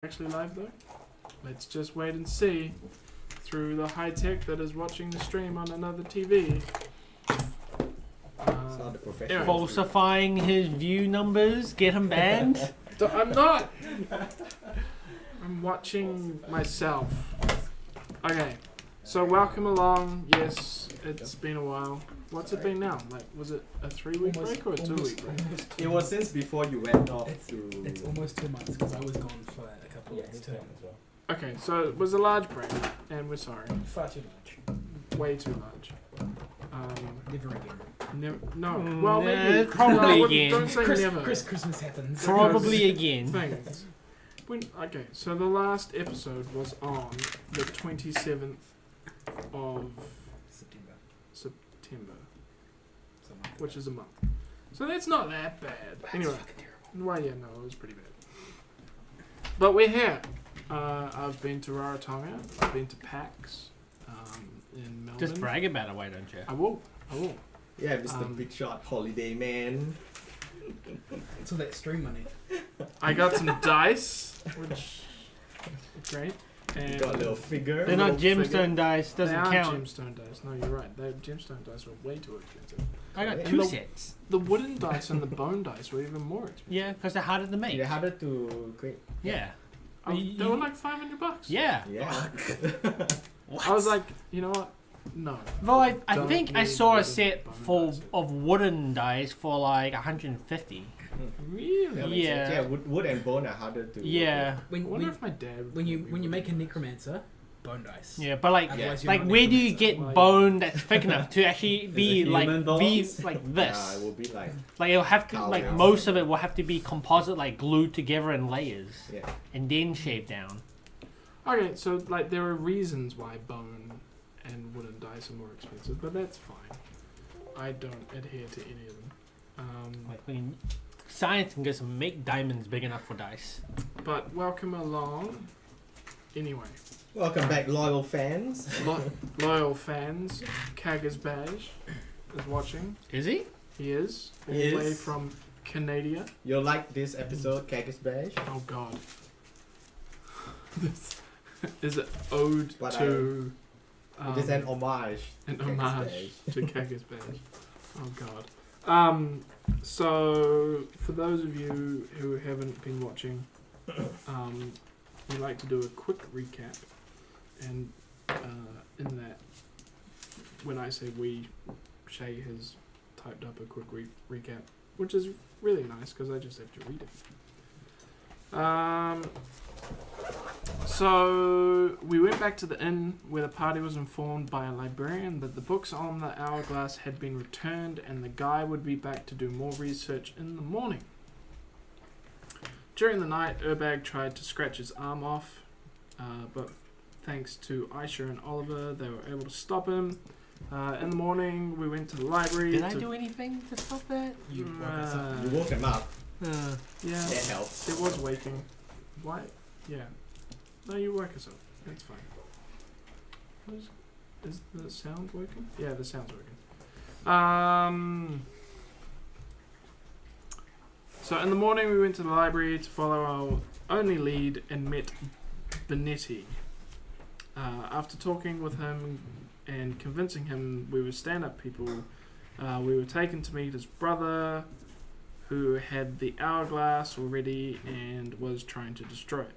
Actually live though? Let's just wait and see through the high tech that is watching the stream on another TV. Anyway. Falsifying his view numbers, get him banned. I'm not! I'm watching myself. Okay, so welcome along. Yes, it's been a while. What's it been now? Like, was it a 3-week break or a 2-week break? It was since before you went off It's almost 2 months because I was gone for a couple of weeks too. Okay, so it was a large break, and we're sorry. Far too much. Way too large. Never again. No. Well, maybe. Probably no, again. Don't say never. Christmas happens. Probably again. Things. Okay, so the last episode was on the 27th of September, which is a month. So that's not that bad. Anyway, well, yeah, no, it was pretty bad. But we're here. I've been to Rarotonga. I've been to PAX in Melbourne. Just brag about it, why don't you? I will. Yeah, Mr. Big Shot Holiday Man. So that stream money. I got some dice, which is great. And You got a little figure. They're not Little gemstone figure. dice, doesn't they are count. gemstone dice. No, you're right. Gemstone dice are way too expensive. I got And 2 the- sets. The wooden dice and the bone dice were even more expensive. Yeah, because they're harder to make. They're harder to create. Yeah. They were like $500. Yeah. Yeah. I was like, you know what? No. Well, I Don't think I need saw a wooden set bone dice. of wooden dice for like 150. Really? That makes Yeah. sense. Yeah, wood and bone are harder to. Yeah. I When wonder if my dad. when you make a necromancer, bone dice. Yeah, but like, Otherwise you're like not where do you necromancer. get Like- bone that's thick enough to actually be Is it like human bones? like Yeah, this? it will be like. Like it'll have to Cow like bones. most of it will have to be composite, like glued together in layers, Yeah. and then shaved down. Okay, so like there are reasons why bone and wooden dice are more expensive, but that's fine. I don't adhere to any of them. Like when science can just make diamonds big enough for dice. But welcome along. Anyway, Welcome back, loyal fans. loyal fans. Kagger's Badge is watching. Is he? He is all He the way is. from Canada. You'll like this episode, Cactus Bash. Oh God. This is an ode But to. It is an homage. An to Cactus homage Bash. to Kagger's Badge. Oh God. So for those of you who haven't been watching, we like to do a quick recap, and in that, when I say we, Shay has typed up a quick recap, which is really nice because I just have to read it. So we went back to the inn where the party was informed by a librarian that the books on the hourglass had been returned and the guy would be back to do more research in the morning. During the night, Urbag tried to scratch his arm off, but thanks to Aisha and Oliver, they were able to stop him. In the morning, we went to the library. Did I do anything to stop that? You woke us up. You woke him up. Yeah, That helps. it was waking. Why? Yeah. No, you woke us up. That's fine. Is the sound working? Yeah, the sound's working. So in the morning we went to the library to follow our only lead and met Benetti. After talking with him and convincing him we were stand-up people, we were taken to meet his brother, who had the hourglass already and was trying to destroy it.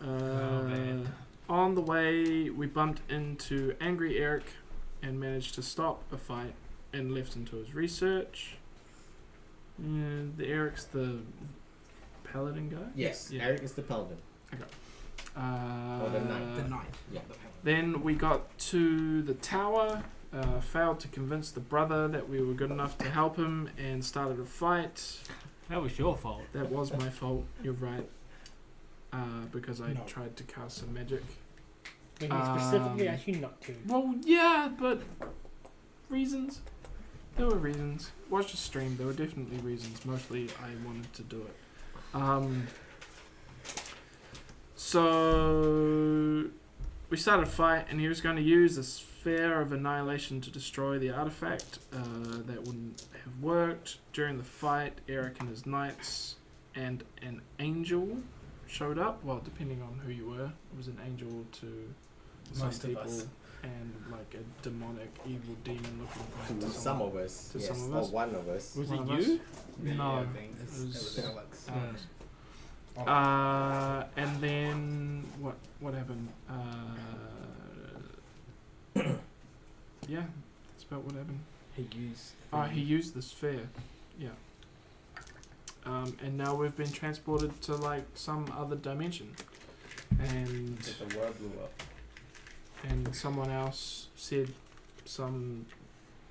man. On the way, we bumped into angry Eric and managed to stop a fight and left him to his research. The Eric's the paladin guy? Yes, Yeah. Eric is the paladin. Or the knight. The knight. Yeah. Then we got to the tower, failed to convince the brother that we were good enough to help him, and started a fight. That was your fault. That was my fault, you're right. Because I No. tried to cast some magic. When you specifically Um, asked you not to. Well, yeah, but reasons. There were reasons. Watch the stream. There were definitely reasons. Mostly, I wanted to do it. So we started a fight, and he was going to use the Sphere of Annihilation to destroy the artifact. That wouldn't have worked. During the fight, Eric and his knights and an angel showed up. Well, depending on who you were, it was an angel to some Most of people, us. and like a demonic, evil demon looking To to some of us. to yes, some of or us. one of us. Was One it of us? you? No, I think. It it was was Alex. Alex. Oh. And then what happened? Yeah, that's about what happened. He used. He used the sphere. Yeah. And now we've been transported to like some other dimension, and The world blew up. someone else said some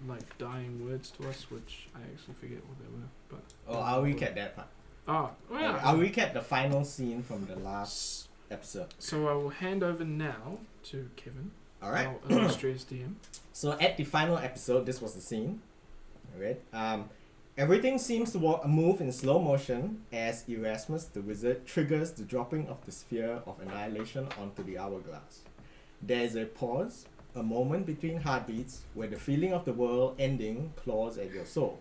like dying words to us, which I actually forget what they were. But Oh, I'll recap that part. well, I'll recap the final scene from the last episode. So I will hand over now to Kevin, Alright. our illustrious DM. So at the final episode, this was the scene. Alright. Everything seems to move in slow motion as Erasmus the wizard triggers the dropping of the sphere of annihilation onto the hourglass. There is a pause, a moment between heartbeats where the feeling of the world ending claws at your soul.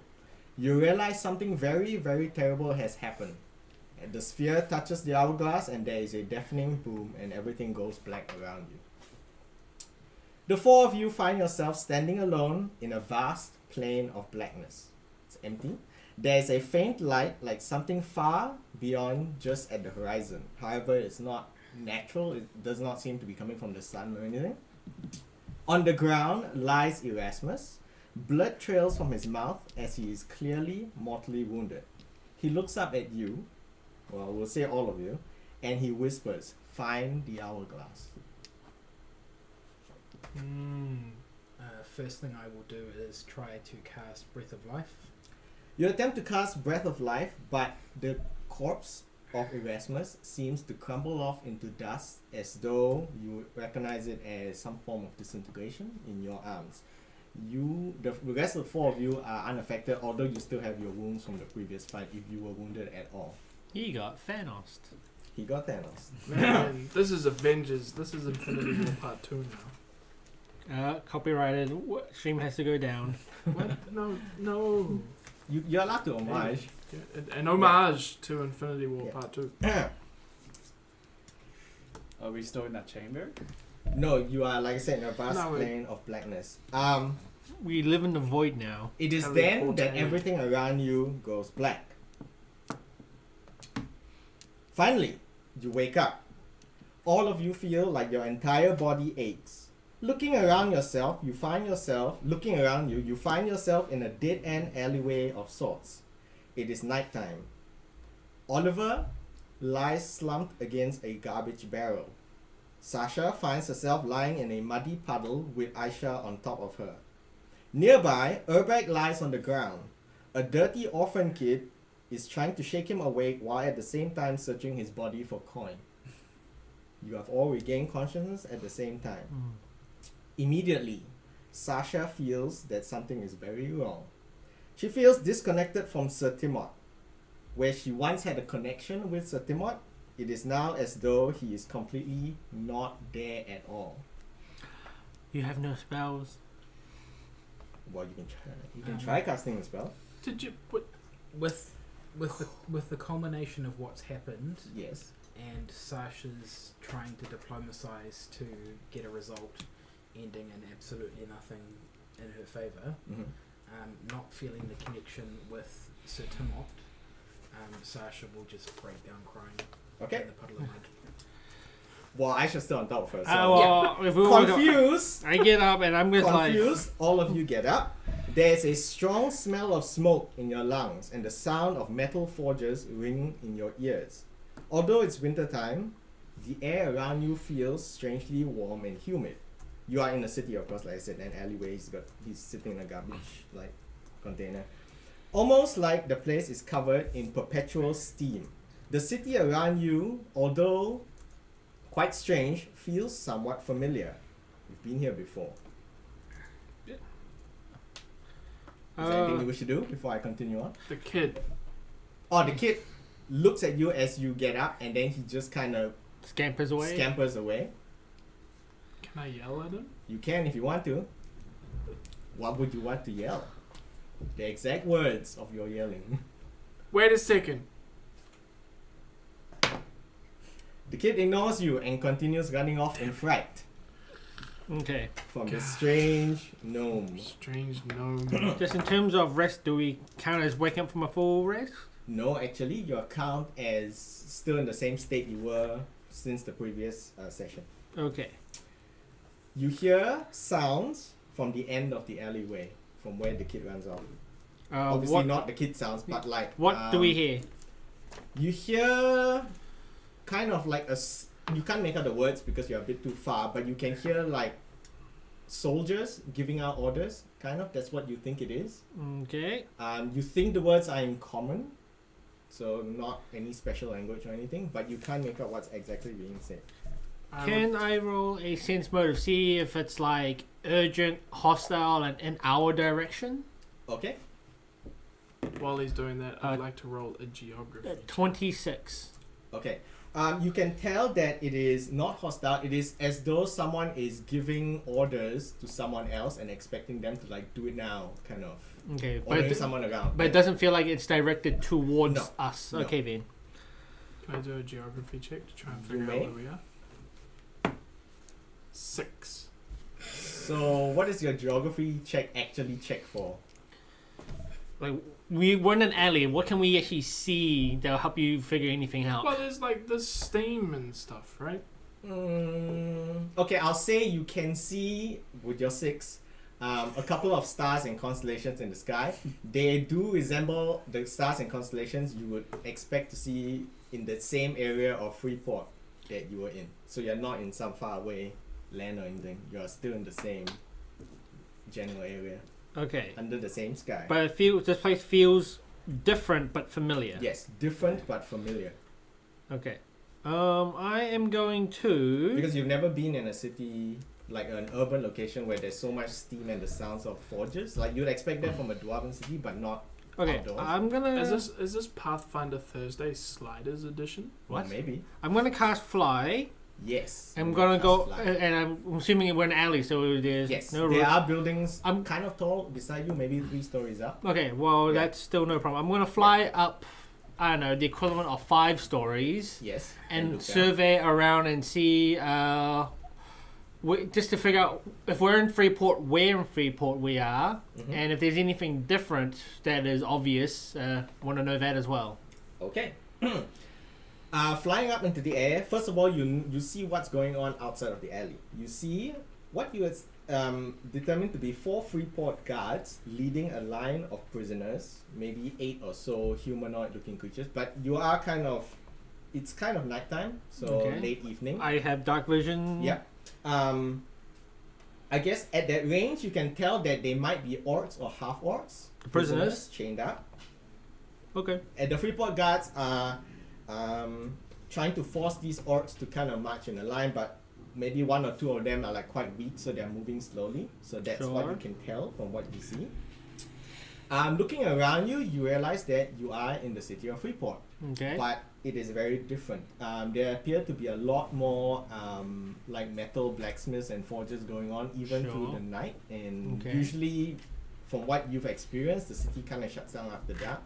You realize something very, very terrible has happened. The sphere touches the hourglass and there is a deafening boom and everything goes black around you. The four of you find yourself standing alone in a vast plain of blackness. It's empty. There is a faint light like something far beyond just at the horizon. However, it's not natural. It does not seem to be coming from the sun or anything. On the ground lies Erasmus. Blood trails from his mouth as he is clearly mortally wounded. He looks up at you, well, we'll say all of you, and he whispers, "Find the hourglass." First thing I will do is try to cast Breath of Life. You attempt to cast Breath of Life, but the corpse of Erasmus seems to crumble off into dust as though you recognize it as some form of disintegration in your arms. The rest of the four of you are unaffected, although you still have your wounds from the previous fight if you were wounded at all. He got Thanos. He got Thanos. Man, this is Avengers. This is Infinity War Part 2 now. Copyrighted. Stream has to go down. What? No. You're allowed to homage. An homage to Infinity War Yeah. Part 2. Are we still in that chamber? No, you are, like I said, in a vast No, plain of blackness. We live in the void now. It is Harry then that Potter. everything around you goes black. Finally, you wake up. All of you feel like your entire body aches. Looking around yourself, you find yourself in a dead-end alleyway of sorts. It is nighttime. Oliver lies slumped against a garbage barrel. Sasha finds herself lying in a muddy puddle with Aisha on top of her. Nearby, Urbag lies on the ground. A dirty orphan kid is trying to shake him awake while at the same time searching his body for coin. You have all regained consciousness at the same time. Immediately, Sasha feels that something is very wrong. She feels disconnected from Sir Timot. Where she once had a connection with Sir Timot, it is now as though he is completely not there at all. You have no spells. Well, you can try casting a spell. Did you put... With the culmination of what's happened Yes. and Sasha's trying to diplomatize to get a result ending in absolutely nothing in her favour, not feeling the connection with Sir Timot, Sasha will just break down crying Okay. in the puddle of mud. Well, Aisha's still on top of her. So If we were confused. I get up and I'm just Confused, all of you get up. There's a strong smell of smoke in your lungs and the sound of metal forges ring in your ears. Although it's winter time, the air around you feels strangely warm and humid. You are in a city, of course, like I said, an alleyway. He's sitting in a garbage container. Almost like the place is covered in perpetual steam. The city around you, although quite strange, feels somewhat familiar. You've been here before. Is there anything you wish to do before I continue on? The kid. Oh, the kid looks at you as you get up and then he just kind of scampers away. scampers away. Can I yell at him? You can if you want to. What would you want to yell? The exact words of your yelling. Wait a second. The kid ignores you and continues running off in fright Okay. from the strange gnome. Strange gnome. Just in terms of rest, do we count as waking up from a full rest? No, actually, your count as still in the same state you were since the previous session. Okay. You hear sounds from the end of the alleyway, from where the kid runs off. Obviously, what not the kid sounds, but like. what do we hear? You hear kind of like you can't make out the words because you're a bit too far, but you can hear like soldiers giving out orders, kind of. That's what you think it is. Okay. You think the words are in common, so not any special language or anything, but you can't make out what's exactly being said. Can I roll a sense motive? See if it's like urgent, hostile, and in our direction? Okay. While he's doing that, I'd like to roll a geography. 26. Okay. You can tell that it is not hostile. It is as though someone is giving orders to someone else and expecting them to like do it now, kind of. Okay, Ordering someone around. but it doesn't feel like it's directed towards No. us. No. Okay then. Can I do a geography check to try and You figure may. out where we are? 6. So, what is your geography check actually check for? Like we're in an alley. What can we actually see that'll help you figure anything out? Well, there's like the steam and stuff, right? Okay, I'll say you can see with your 6 a couple of stars and constellations in the sky. They do resemble the stars and constellations you would expect to see in the same area of Freeport that you were in. So you're not in some far away land or anything. You're still in the same general area Okay. under the same sky. But this place feels different but familiar. Yes, different but familiar. Okay. I am going to. Because you've never been in a city like an urban location where there's so much steam and the sounds of forges. Like you'd expect that from a dwarven city, but not Okay. outdoors. I'm gonna. Is this Pathfinder Thursday Sliders edition? Well, maybe. I'm gonna cast fly. Yes. I'm you gonna cast go, fly. and I'm assuming we're in an alley, so there's Yes, no there roof. are buildings I'm- kind of tall beside you, maybe 3 stories up. Okay, well Yeah. that's still no problem. I'm gonna fly up. I don't know, the equivalent of 5 stories, Yes. and look down. survey around and see. Just to figure out if we're in Freeport, where in Freeport we are, Mhm. and if there's anything different that is obvious. Want to know that as well. Okay. Flying up into the air, first of all, you see what's going on outside of the alley. You see what you determined to be 4 Freeport guards leading a line of prisoners, maybe 8 or so humanoid-looking creatures. But you are it's kind of nighttime, so Okay. late evening. I have dark vision. Yeah. I guess at that range, you can tell that they might be orcs or half orcs. Prisoners. Chained up. Okay. And the Freeport guards are trying to force these orcs to kind of march in a line, but maybe 1 or 2 of them are like quite weak, so they're moving slowly. So that's what Sure. you can tell from what you see. Looking around you, you realize that you are in the city of Freeport, Okay. but it is very different. There appear to be a lot more like metal blacksmiths and forges going on even through Sure. the night. And Okay. usually, from what you've experienced, the city kind of shuts down after dark.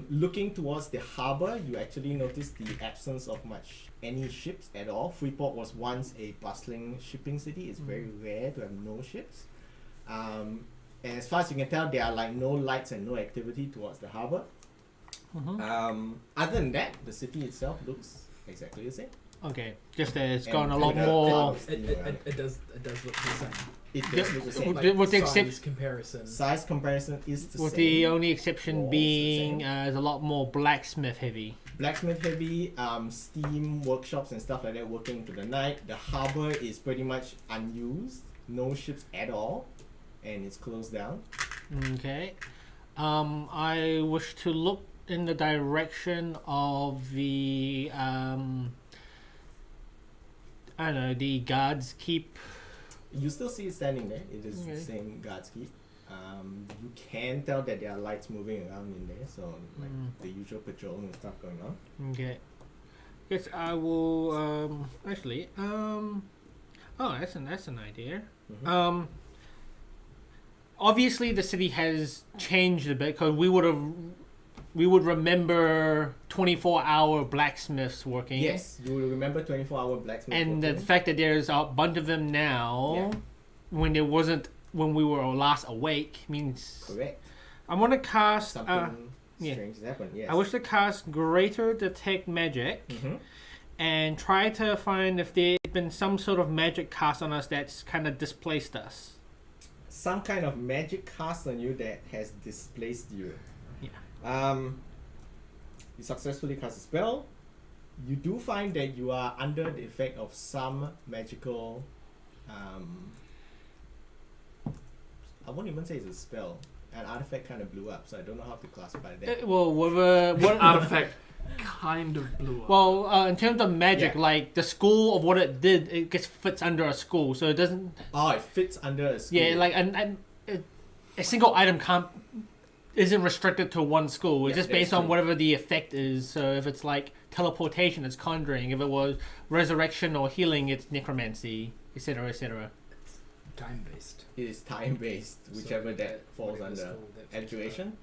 Looking towards the harbor, you actually notice the absence of any ships at all. Freeport was once a bustling shipping city. It's very rare to have no ships. And as far as you can tell, there are like no lights and no activity towards the harbor. Mhm. Other than that, the city itself looks exactly the same. Okay. Just that it's And gone a lot with more. clouds steaming It around. does look the same. It does look the same. Like, with the size excep- comparison. Size comparison is the With same. the only exception Walls, being the there's a lot more blacksmith heavy. Blacksmith heavy, steam workshops and stuff like that working into the night. The harbor is pretty much unused, no ships at all, and it's closed down. Okay. I wish to look in the direction of the I don't know, the guards keep. You still see it standing there. It is the Okay. same guards keep. You can tell that there are lights moving around in there, so like the usual patrolling and stuff going on. Okay. Yes, I will actually oh that's an idea. Mhm. Obviously the city has changed a bit because we would have we would remember 24-hour blacksmiths working. Yes, you will remember 24-hour blacksmith. And the working. fact that there's a bunch of them now, when we were last awake, means Correct. I want to cast. Something yeah. strange has happened. Yes. I wish to cast Greater Detect Magic Mm-hmm. and try to find if there's been some sort of magic cast on us that's kind of displaced us. Some kind of magic cast on you that has displaced you. Yeah. You successfully cast a spell. You do find that you are under the effect of some magical. I won't even say it's a spell. An artifact kind of blew up, so I don't know how to classify that. What Artifact kind of blew up. Well, in terms of magic, Yeah. like the school of what it did, it gets fits under a school, so it doesn't. Oh, it fits under a school. Yeah, like a single item isn't restricted to one school. It's Yeah, just based that's on true. whatever the effect is. So if it's like teleportation, it's conjuring. If it was resurrection or healing, it's necromancy, etc., etc. Time based. It is time based, whichever that falls whatever under. school that fits Abjuration?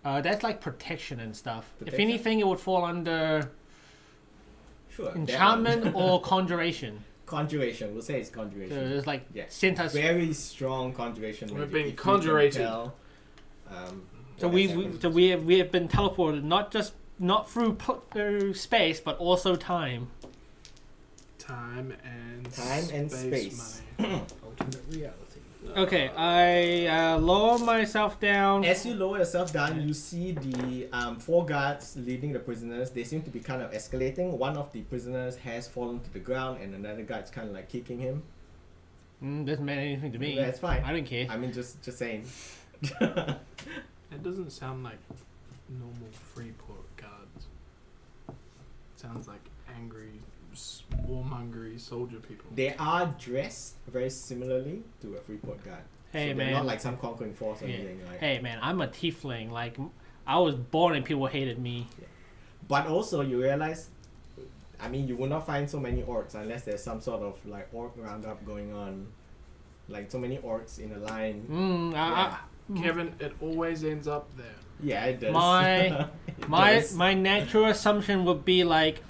That's like protection and stuff. If Protection? anything, it would fall under Sure. that one. enchantment or conjuration. Conjuration. We'll say it's So conjuration. it's like Yeah. sent us. Very strong conjuration. We're magic, being if you can conjurated. tell, So what we has happened. we have been teleported not through space but also time. Time and space. money. Alternate reality. Okay, I lower myself down. As you lower yourself down, you see the 4 guards leading the prisoners. They seem to be kind of escalating. One of the prisoners has fallen to the ground, and another guard's kind of like kicking him. Doesn't matter anything to me. That's fine. I don't care. I mean, just saying. It doesn't sound like normal Freeport guards. It sounds like angry, warmongering soldier people. They are dressed very similarly to a Freeport guard. Hey so they're man. not like some conquering force or Yeah. anything like. Hey man, I'm a tiefling. Like I was born and people hated me. But also you realize, I mean, you will not find so many orcs unless there's some sort of like orc roundup going on. Like so many orcs in a line. Kevin, it always ends up there. Yeah, it does. My- It My does. my natural assumption would be like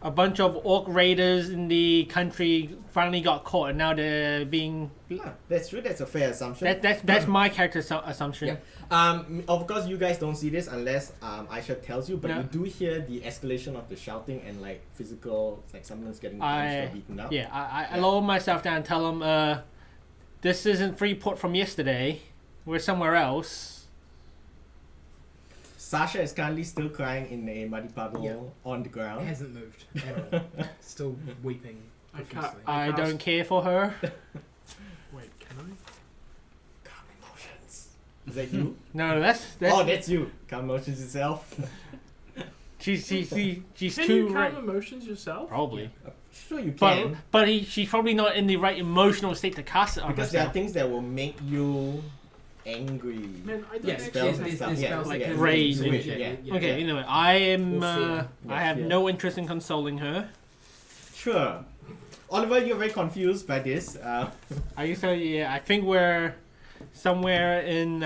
a bunch of orc raiders in the country finally got caught and now they're being. Yeah, that's true. That's a fair assumption. That's my character assumption. Yeah. Of course, you guys don't see this unless Aisha tells you, but Yeah. you do hear the escalation of the shouting and like physical, like someone's getting punched or beaten up. Yeah, I Yeah. lower myself down and tell them, this isn't Freeport from yesterday. We're somewhere else. Sasha is currently still crying in a muddy puddle Yeah. on the It ground. hasn't moved at all. Still weeping I can't- profusely. I cast- don't care for her. Wait, can I? Calm emotions. Is that you? No, that's Oh, that's you. Calm emotions yourself. she's Can too you calm right. emotions yourself? Probably. Sure you can. But she's probably not in the right emotional state to cast it on Because there are herself. things that will make you angry. Man, I don't Yes, actually spells have and stuff. there's Yeah, spells like that can rage do and it, shit. Okay, anyway, I am. Or fear. I have fear. no interest in consoling her. Sure. Oliver, you're very confused by this. I used to, yeah, I think we're somewhere in.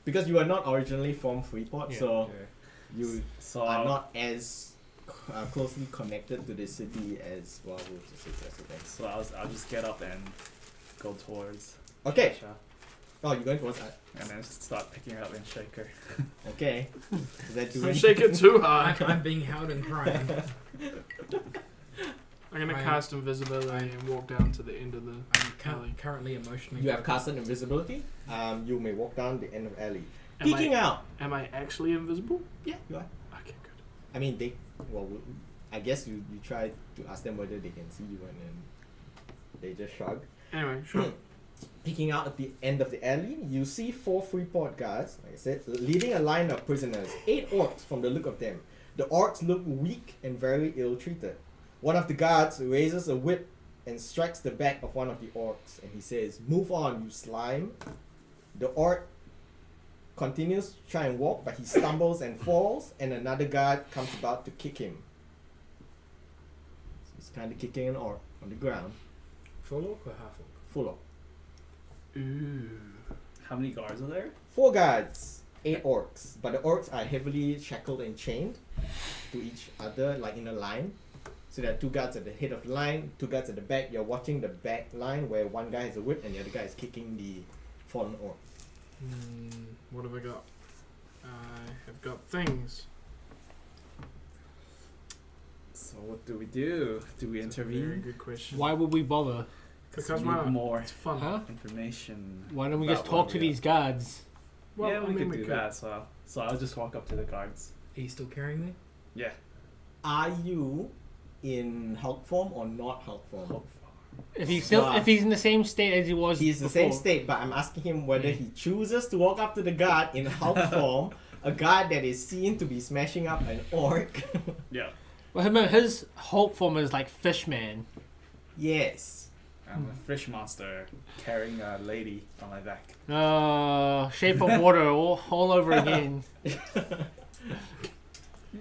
Because you are not originally from Freeport, Yeah. so you So are not as closely connected to the city as well. We'll just say that's the thing. So I'll just get up and go towards Okay. Sasha, Oh, you're going towards and then start picking her up and shake her. Okay. Is that Don't doing? shake it too hard. I'm being held and crying. I'm gonna I- cast invisibility and walk down to the end of the I'm alley. currently emotionally. You have casted invisibility. You may walk down the end of alley. Am Peeking out. Am I actually invisible? Yeah, you are. Okay, good. I mean, they. Well, I guess you try to ask them whether they can see you, and then they just shrug. Anyway, sure. Peeking out at the end of the alley, you see 4 Freeport guards, like I said, leading a line of prisoners. 8 orcs from the look of them. The orcs look weak and very ill-treated. One of the guards raises a whip and strikes the back of one of the orcs, and he says, "Move on, you slime." The orc continues to try and walk, but he stumbles and falls, and another guard comes about to kick him. So he's kind of kicking an orc on the ground, Full orc or half orc? full of Ooh. How many guards are there? 4 guards. 8 orcs, but the orcs are heavily shackled and chained to each other, like in a line. So there are 2 guards at the head of the line, 2 guards at the back. You're watching the back line where one guy has a whip and the other guy is kicking the fallen orc. What have I got? I have got things. So what do we do? Do we That's a very intervene? good question. Why would we bother? Because we why need not? more It's fun. Huh? information. Why don't we about just what talk to we these guards? Well, yeah, I we mean, could we do could. that as well. So I'll just walk up to the guards. Are you still carrying me? Yeah. Are you in Hulk form or not Hulk form? Hope If he's Wow. if he's in the same state as he was He's the before. same state, but I'm asking him whether he chooses to walk up to the guard in Hulk form, a guard that is seen to be smashing up an orc. Yeah. Well, his hope form is like Fishman. Yes. I'm a fish monster carrying a lady on my back. Shape of Water all over again.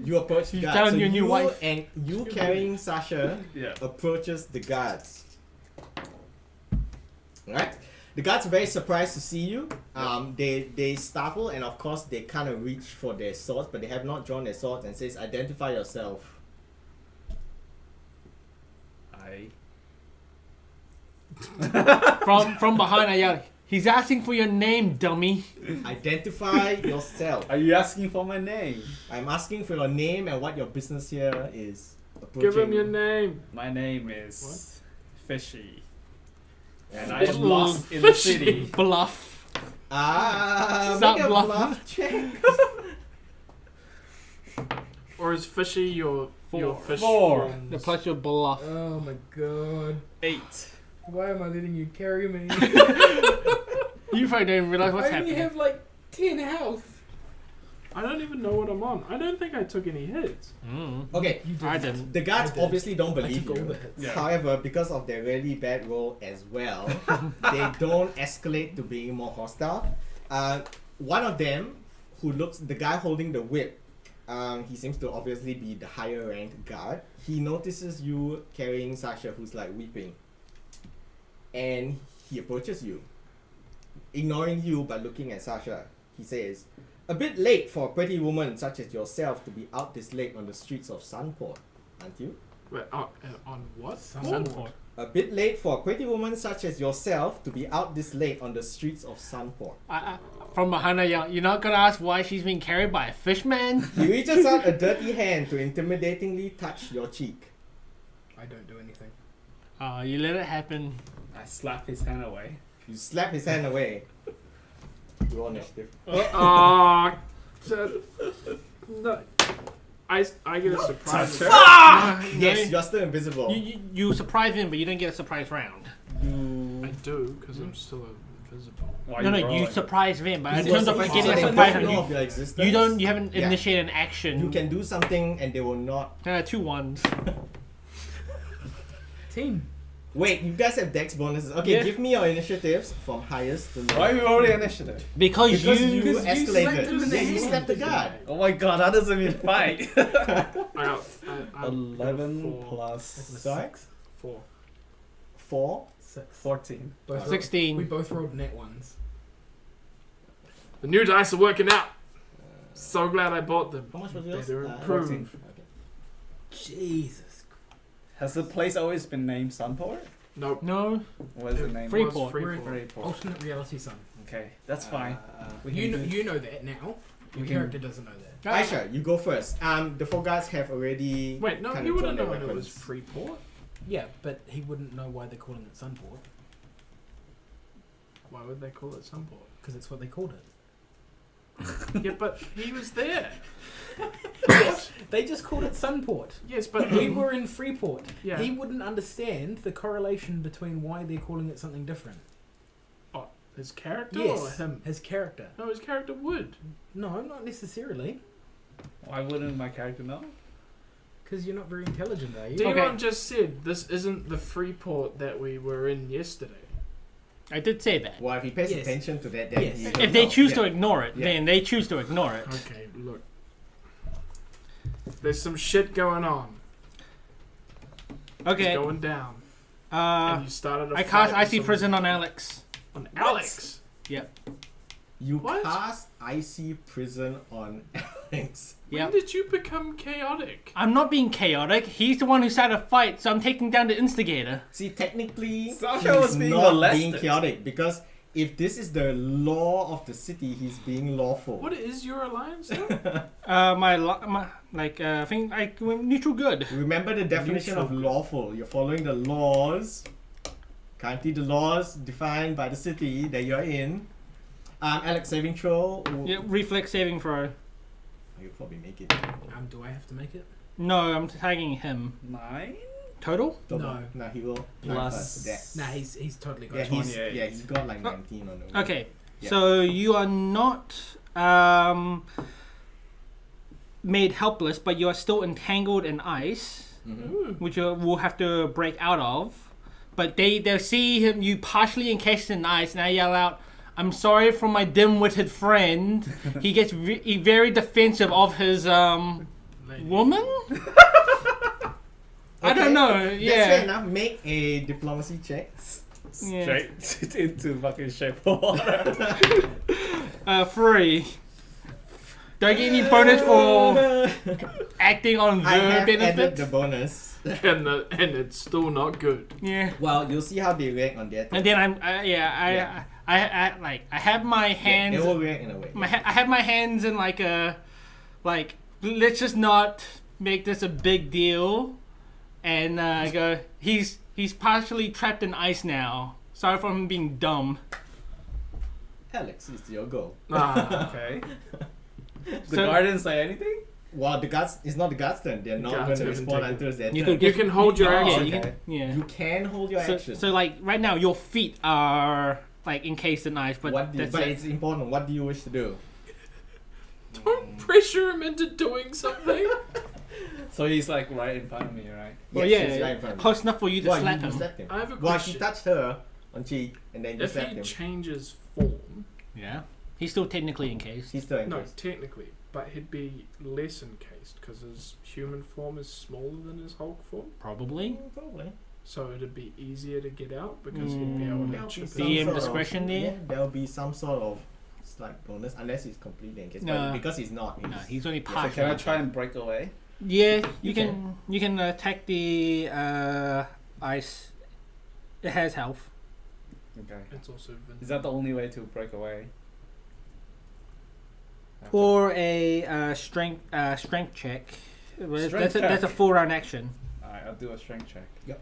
You approach the You guards. found So your new you wife. and you carrying Sasha Yeah. approaches the guards. Right? The guards are very surprised to see you. They startle and of course they kind of reach for their swords, but they have not drawn their swords and says, "Identify yourself." I. From behind, I yell, "He's asking for your name, dummy." Identify yourself. Are you asking for my name? I'm asking for your name and what your business here is. Give him your name. My name is Fishy. And I Fishy. am lost in the Fishy. city. Bluff. Make a Stop bluff. bluff check. Or is Fishy your fish? Four. forms? The plus your bluff. Oh my god. 8. Why am I letting you carry me? You probably don't realize what's I only happening. have like 10 health. I don't even know what I'm on. I don't think I took any hits. Okay, You did. I didn't. the guards I did. obviously don't I believe took all you. the hits. Yeah. However, because of their really bad roll as well, they don't escalate to being more hostile. One of them, who looks, the guy holding the whip, he seems to obviously be the higher ranked guard. He notices you carrying Sasha, who's like weeping, and he approaches you, ignoring you but looking at Sasha. He says, "A bit late for a pretty woman such as yourself to be out this late on the streets of Sunport, aren't you?" Wait, on what? Sunport. A bit late for a pretty woman such as yourself to be out this late on the streets of Sunport. From behind, I yell, "You're not gonna ask why she's being carried by a fishman?" He reaches out a dirty hand to intimidatingly touch your cheek. I don't do anything. You let it happen. I slap his hand away. You slap his hand away. Roll initiative. Oh, no. I get a surprise. Touch her. Yes, you're still invisible. You surprise him, but you don't get a surprise round. I do because I'm still invisible. Why No, are you you rolling? surprise him, but in You're terms of supposed getting to a say surprise they don't know of round, your existence. you haven't Yeah. initiated an action. You can do something and they will not. 2 ones. Team. Wait, you guys have dex bonuses. Okay, Yeah. give me your initiatives from highest to lowest. Why are we rolling initiative? Because Because you. you Because you escalated. slapped him in the Yeah, you hand. slapped the guard. Oh my god, that doesn't mean fight. I got 11 4. plus Sorry? 4. 4. 6. 14. Both rolled- 16. We both rolled net ones. The new dice are working out. So glad I bought them. How much was yours? Better 14. improved. Okay. Jesus. Has the place always been named Sunport? Nope. No. What is the name? Free- Was Freeport. We're in Freeport. alternate reality, son. Okay, that's fine. We You can know, do- you know that now. Your We can- character doesn't know that. Aisha, you go first. The 4 guards have already. Wait, no, kind you of wouldn't drawn know their when it was weapons. Freeport. Yeah, but he wouldn't know why they're calling it Sunport. Why would they call it Sunport? Because it's what they called it. Yeah, but he was there. They just called it Sunport. Yes, but We were in Freeport. Yeah. He wouldn't understand the correlation between why they're calling it something different. Oh, his character or Yes, him? his character. No, his character would. No, not necessarily. Why wouldn't my character know? Because you're not very intelligent, are you? Devon just said this isn't the Freeport that we were in yesterday. I did say that. Well, if he pays Yes. attention to that, then Yes. he If will they know. choose Yeah. to ignore it, Yeah. then they choose to ignore it. Okay, look. There's some shit going on. It's Okay. going down. And you started a I fight cast with Icy some- Prison on Alex. on Alex. Yep. You What? cast Icy Prison on Alex. When Yep. did you become chaotic? I'm not being chaotic. He's the one who started a fight, so I'm taking down the instigator. See, technically, Sasha he's was being not molested. being chaotic because if this is the law of the city, he's being lawful. What is your alliance though? I think like neutral good. Remember the definition of Neutral. lawful. You're following the laws. Currently, the laws defined by the city that you're in. Alex saving throw. Yeah, reflex saving throw. You'll probably make it. Do I have to make it? No, I'm tagging him. 9? Total? No. No, he will. Plus- Dex. Nah, he's totally got Yeah, it. he's 28. he's got like 19 on the. Okay, Yeah. so you are not made helpless, but you are still entangled in ice, Mhm. which you will have to break out of. But they see him, you partially encased in ice, and they yell out, "I'm sorry for my dim-witted friend." He gets very defensive of his Lady. woman. I Okay, don't know. That's fair Yeah. enough. Make a diplomacy check. Yeah. Straight into fucking shape of water. 3. Do I get any bonus for acting on I the have added benefits? the bonus. and it's still not good. Yeah. Well, you'll see how they react on that. And then Yeah. I have my hands. They will react in a way. I have my hands in like a, like, let's just not make this a big deal, and I go, he's partially trapped in ice now. Sorry for him being dumb. Alex, it's your goal. Ah, Okay. The So- guardians say anything? Well, the guards, it's not the guards turn. They're not going Guards to haven't respond taken- until their You turn. could You can hold your yeah, action. you can, Okay. yeah. You can hold your So, action. so like right now, your feet are like encased in ice, but that's but it. it's important. What do you wish to do? don't pressure him into doing something. So he's like right in front of me, right? Well, Yes, he's yeah, right in front of you. close enough for you to Well, slap you him. slapped him. I have a Well, question. he touched her on cheek, and then you If slapped he him. changes form, Yeah, he's still technically encased. He's still no, encased. technically, but he'd be less encased because his human form is smaller than his Hulk form. Probably. Probably. So it'd be easier to get out because he'd be able There'll to be chip some DM it. sort of- discretion there? Yeah, there'll be some sort of slight bonus unless he's completely encased. No. But because he's not, No, he's only So partially. can I try and break away? Yeah, You you can attack the ice. It has health. Okay. It's also Is that the only way to break away? Or a strength check. Strength That's a check. full round action. Alright, I'll do a strength check.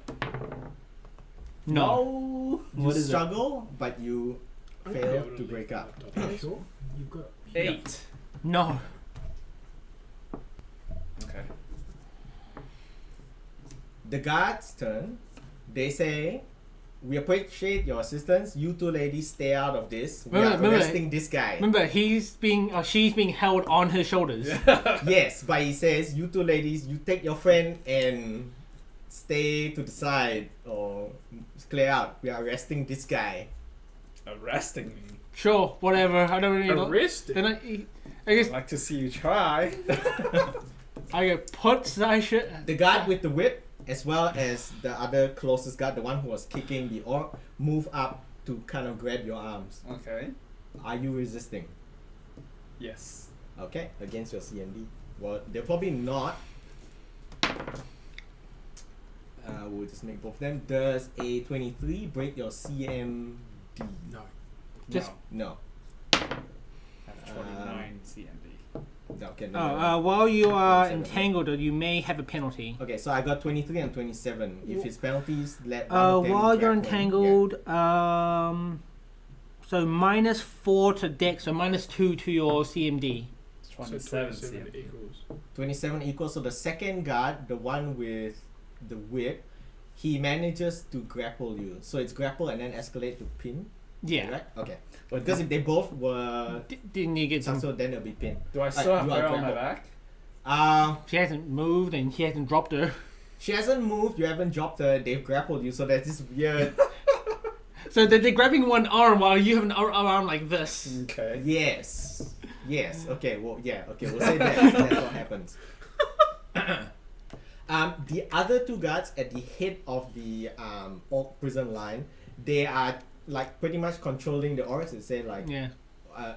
No. you What is it? struggle, but you I'd fail be able to leave break the up. laptop. Are you sure? You've got 8. No. Okay. The guards turn. They say, "We appreciate your assistance. You two ladies stay out of this. We are Remember- arresting this guy." Remember, she's being held on his shoulders. Yes, but he says, "You two ladies, you take your friend and stay to the side or clear out. We are arresting this guy." Arresting me. Sure, whatever. I don't really know. Arrested. Then I I'd guess like to see you try. I go put Sasha. The guard with the whip, as well as the other closest guard, the one who was kicking the orc, move up to kind of grab your arms. Okay. Are you resisting? Yes. Okay, against your CMD. Well, they're probably not. We'll just make both of them. Does a 23 break your CMD? No. Just- No. No. I have 29 CMD. No, okay, no. While you are 27, entangled, you may have a penalty. Okay, so I got 23 and 27. If his penalties let one of them While you're grab one, entangled, so -4 to Dex, so -2 to your CMD. It's So 27 27 CMD. equals. 27 equals. So the second guard, the one with the whip, he manages to grapple you. So it's grapple and then escalate to pin. Yeah. Right? Okay. But because if they both were Didn't you get some? so then it'll be pin. Do I still have you are her on my grappled. back? She hasn't moved and she hasn't dropped her. She hasn't moved, you haven't dropped her, they've grappled you, so there's this weird So they're grabbing one arm while you have an arm like this. Okay. Yes. Yes. Okay, well yeah, okay, we'll say that. That's what happens. The other two guards at the head of the orc prison line, they are like pretty much controlling the orcs. They say like Yeah.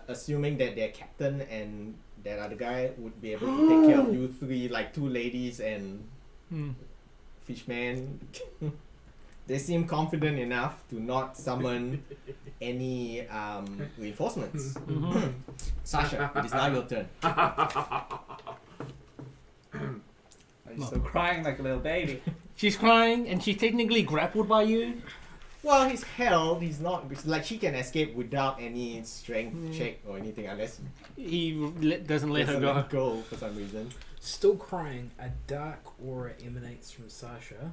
assuming that their captain and that other guy would be able to take care of you three, like two ladies and fishman. They seem confident enough to not summon any reinforcements. Sasha, it is now your turn. Are you still crying like a little baby? She's crying, and she's technically grappled by you. Well, he's held. He's not. It's like she can escape without any strength check or anything, unless He doesn't let her doesn't go. go for some reason. Still crying, a dark aura emanates from Sasha,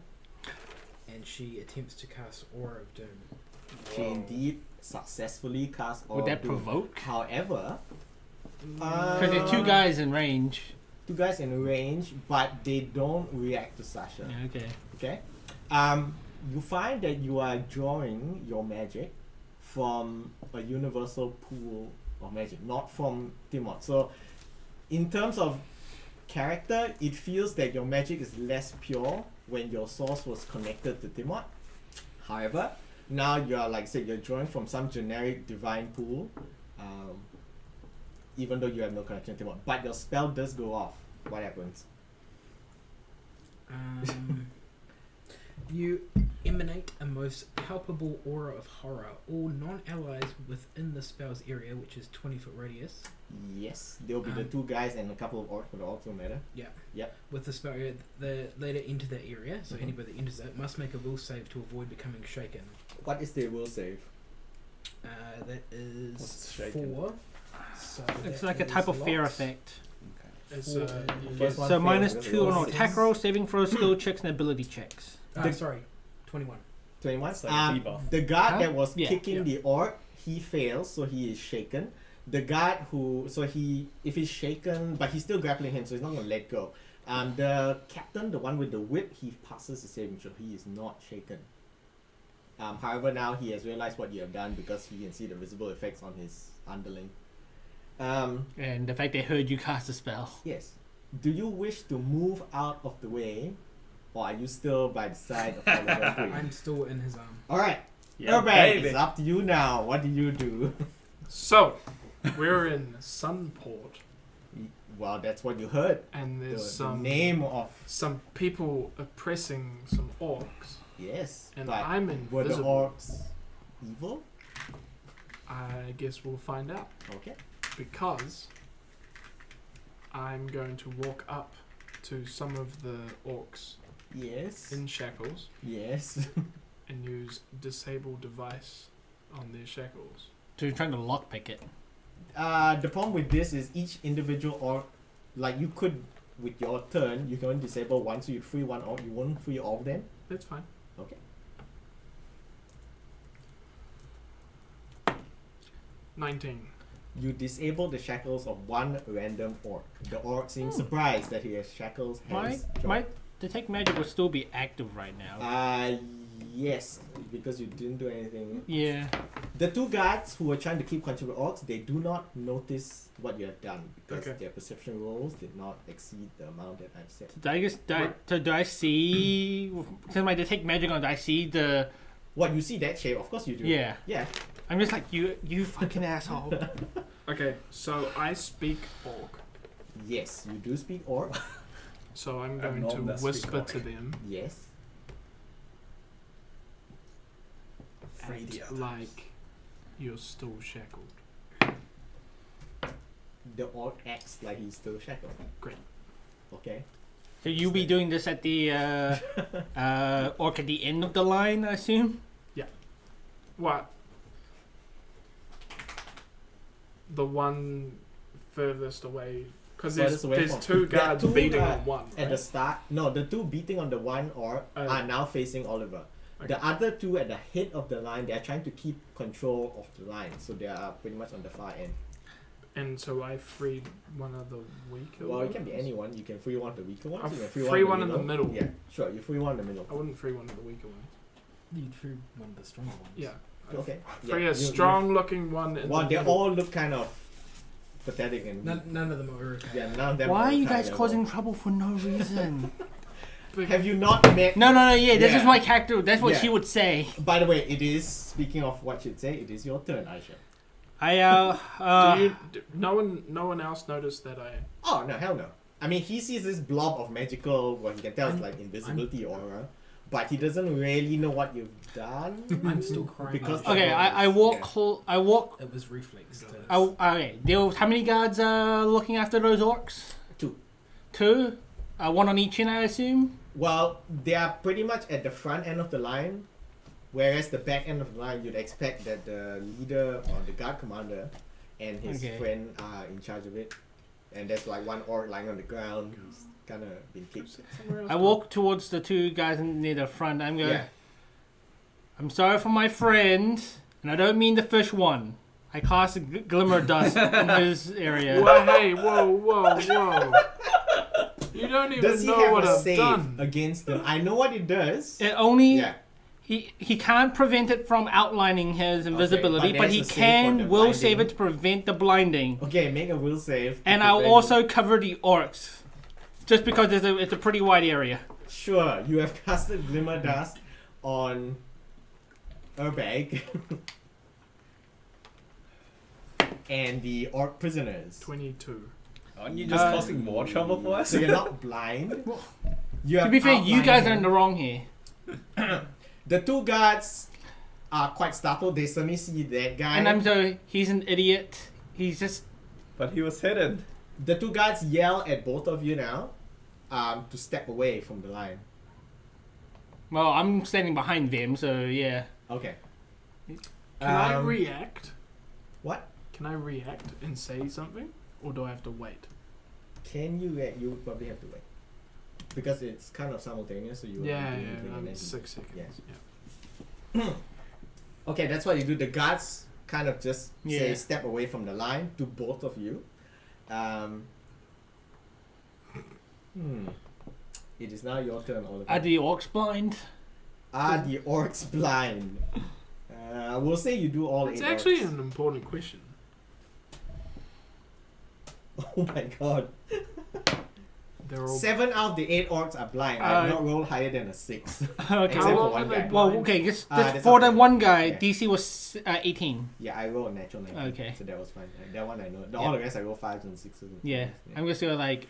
and she attempts to cast Aura of Doom. She indeed successfully cast all. Would that provoke? However, Because there are two guys in range. two guys in range, but they don't react to Sasha. Yeah, okay. Okay. You find that you are drawing your magic from a universal pool of magic, not from Timot. So, in terms of character, it feels that your magic is less pure when your source was connected to Timot. However, now you are, like I said, you're drawing from some generic divine pool, even though you have no connection to Timot. But your spell does go off. What happens? You emanate a most palpable aura of horror. All non-allies within the spell's area, which is 20-foot radius, Yes, there will be the two guys and a couple of orcs, but the orcs don't matter. with the spell area, the later enter that area, so anybody that enters it must make a will save to avoid becoming shaken. What is their will save? That is What's shaken? 4. So It's that like a is type of fear lots. effect. It's, Four. First one So fails, -2 the on other attack rolls, saving throws, skill checks, and ability checks. Sorry, 21. 21. It's like a debuff. The guard Huh? that was Yeah. kicking the orc, he fails, so he is shaken. The guard who, if he's shaken, but he's still grappling him, so he's not gonna let go. The captain, the one with the whip, he passes the saving throw. He is not shaken. However, now he has realized what you have done because he can see the visible effects on his underling. And the fact they heard you cast a spell. Yes. Do you wish to move out of the way, or are you still by the side of Oliver Green? I'm still in his arm. All right, Yeah, Urban, baby. it's up to you now. What do you do? So, we're in Sunport, Well, that's what you heard. and The, there's the some name of people oppressing some orcs, yes, and but I'm were the invisible. orcs evil? I guess we'll find out, Okay. because I'm going to walk up to some of the orcs Yes. in shackles Yes. and use disable device on their shackles. So you're trying to lockpick it. The problem with this is each individual orc, like you could, with your turn, you can only disable one, so you free one orc. You won't free all of them. That's fine. Okay. 19. You disable the shackles of one random orc. The orc seems surprised that he has shackles. Hence, My detect magic will still be active right now. Yes, because you didn't do anything. Yeah. The two guards who were trying to keep control of orcs, they do not notice what you have done because Okay. their perception rolls did not exceed the amount that I've set. Do I see? Since my detect magic on, do I see the? What, you see that shape? Of course you do. Yeah. Yeah. I'm just like you fucking asshole. Okay, so I speak orc. Yes, you do speak orc. So I'm I've going known to that speak whisper orc. to them, Yes. act like you're still shackled. The orc acts like he's still shackled. Great. Okay. So you be doing this at the orc at the end of the line, I assume. What? The one furthest away, because Furthest away there's from- two There are guards two, beating uh, on one. At right? the start, no, the two beating on the one orc Oh. are now facing Oliver. Okay. The other two at the head of the line, they are trying to keep control of the line, so they are pretty much on the far end. And so I freed one of the weaker Well, it ones? can be anyone. You can free one of the weaker ones. I'll You can free one in the middle. Yeah, sure. You free one in the middle. I wouldn't free one of the weaker ones. You'd through one of the stronger ones. Yeah. Okay. Free yeah, a strong-looking one in Well, the they middle. all look kind of pathetic and None of them are okay. yeah. None of them. Why are you high guys level. causing trouble for no reason? Have you not met? No. Yeah, this Yeah. is my character. That's what Yeah. she would say. By the way, it is speaking of what you'd say. It is your turn, Aisha. No one else noticed that I. Oh no, hell no. I mean, he sees this blob of magical, what he can tell is like invisibility aura, but he doesn't really know what you've done. I'm still crying. Because Okay, I walk. It was reflex. Okay, how many guards are looking after those orcs? Two? One on each end, I assume? Well, they are pretty much at the front end of the line, whereas the back end of the line, you'd expect that the leader or the guard commander and his friend are in charge of it. And there's like one orc lying on the ground who's kind of been kicked. I walk towards the two guys near the front. I'm going, I'm sorry for my friend, and I don't mean the fish one. I cast a glimmer dust in his area. Well, hey, whoa. You don't even know what I've done. Against them. I know what it does. It only... He can't prevent it from outlining his invisibility, but he will save it to prevent the blinding. Okay, make a will save. And I'll also cover the orcs, just because it's a pretty wide area. Sure, you have casted Glimmer Dust on Urbag and the orc prisoners. 22. Aren't you just causing more trouble for us? So you're not blind. To be fair, you guys are in the wrong here. The two guards are quite startled. They suddenly see that guy. And I'm sorry, he's an idiot. He's just... But he was hidden. The two guards yell at both of you now to step away from the line. Well, I'm standing behind them, so yeah. Okay. Can I react? What? Can I react and say something? Or do I have to wait? Can you react? You probably have to wait. Because it's kind of simultaneous, so you will 6 seconds. Yes. Yeah. Okay, that's what you do. The guards kind of just say step away from the line to both of you. It is now your turn, Oliver. Are the orcs blind? Are the orcs blind? We'll say you do all It's 8 actually orcs. an important question. Oh my god. They're all 7 out of the 8 orcs are blind. I've not rolled higher than a 6. Okay. Except for one guy. Well, okay, just that's for the okay. one guy, Yeah. DC was 18. Yeah, I rolled a natural 19. Okay. So that was fine. That one I know. All the rest I rolled 5s and 6s. And Yeah. 4s. I'm just gonna like,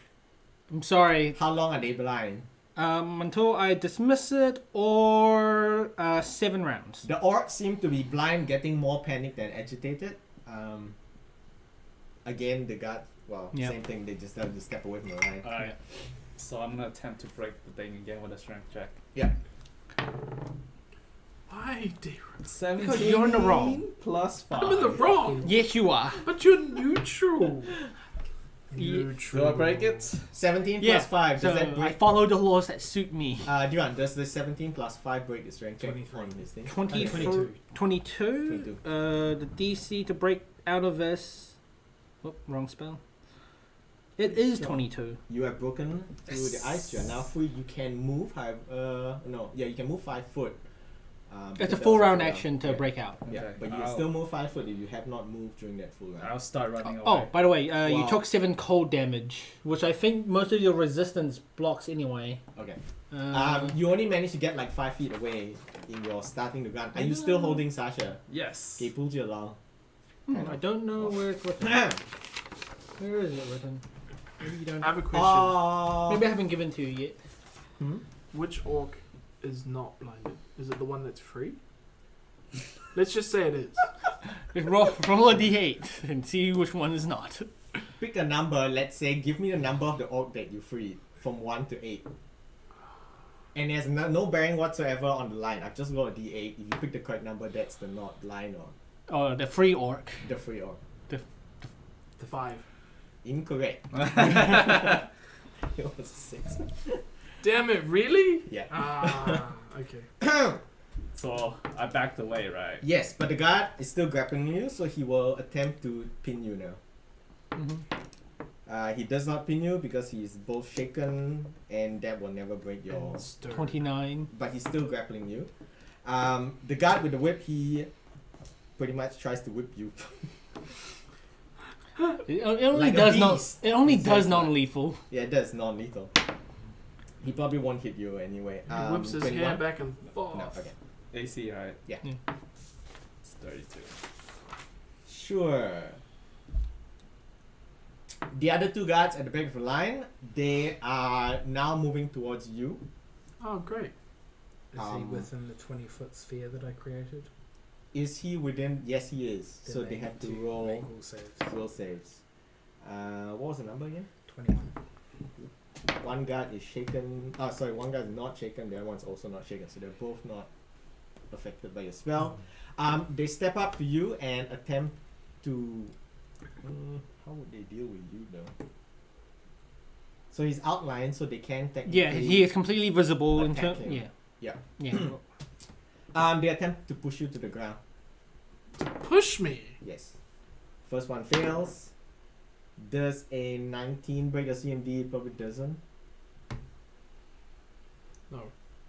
I'm sorry. How long are they blind? Until I dismiss it or 7 rounds. The orcs seem to be blind, getting more panicked than agitated. Again, the guard, same thing. They just have to step away from the line. Alright. So I'm gonna attempt to break the thing again with a strength check. Yeah. Why, dear? 17 you're in the wrong. plus 5. I'm in the wrong. Yes, you are. But you're neutral. Do I break it? 17 Yeah. plus 5. Does So that I break? follow the laws that suit me. Duran, does the 17 plus 5 break the strength check 23. on this thing? 22. 22. The DC to break out of this. Oh, wrong spell. It is 22. You have broken through the ice. You are now free. You can move. You can move 5 foot. It's a because full that was round a action to yeah. break out. Yeah, Okay, but you can still move 5 foot if you have not moved during that full round. I'll start running away. Oh, by the way, you Wow. took 7 cold damage, which I think most of your resistance blocks anyway. Okay. You only managed to get like 5 feet away in your starting the gun. Are you still holding Sasha? Yes. Okay, pulled you along. I don't know where it's written. Where is it written? Maybe you don't. I have a question. Maybe I haven't given to you yet. Which orc is not blinded? Is it the one that's free? Let's just say it is. Just roll a d8 and see which one is not. Pick a number. Let's say, give me the number of the orc that you freed from 1 to 8. And there's no bearing whatsoever on the line. I've just rolled a d8. If you pick the correct number, that's the not line or Oh, the free orc. the free orc. The 5. Incorrect. It was a 6. Damn it, really? Yeah. Okay. So I backed away, right? Yes, but the guard is still grappling you, so he will attempt to pin you now. Mm-hmm. He does not pin you because he is both shaken and that will never break your... And stir. 29. But he's still grappling you. The guard with the whip, he pretty much tries to whip you. It only Like a does not. beast. It only It's does just like- non-lethal. Yeah, it does non-lethal. He probably won't hit you anyway. He whips his 21? hair back and forth. No, okay. AC, right? Yeah. Yeah. It's 32. Sure. The other two guards at the back of the line, they are now moving towards you. Oh, great. Is he within the 20-foot sphere that I created? Is he within? Yes, he is. Then So they have need to make roll all saves. will saves. What was the number again? 21. One guard is shaken. Oh, sorry, one guard is not shaken. The other one's also not shaken. So they're both not affected by your spell. They step up to you and attempt to. How would they deal with you though? So he's outlined, so they can technically. Yeah, he is completely visible in attack terms. him. Yeah. Yeah. Yeah. They attempt to push you to the ground. Push me. Yes. First one fails. Does a 19 break your CMD? It probably doesn't. No.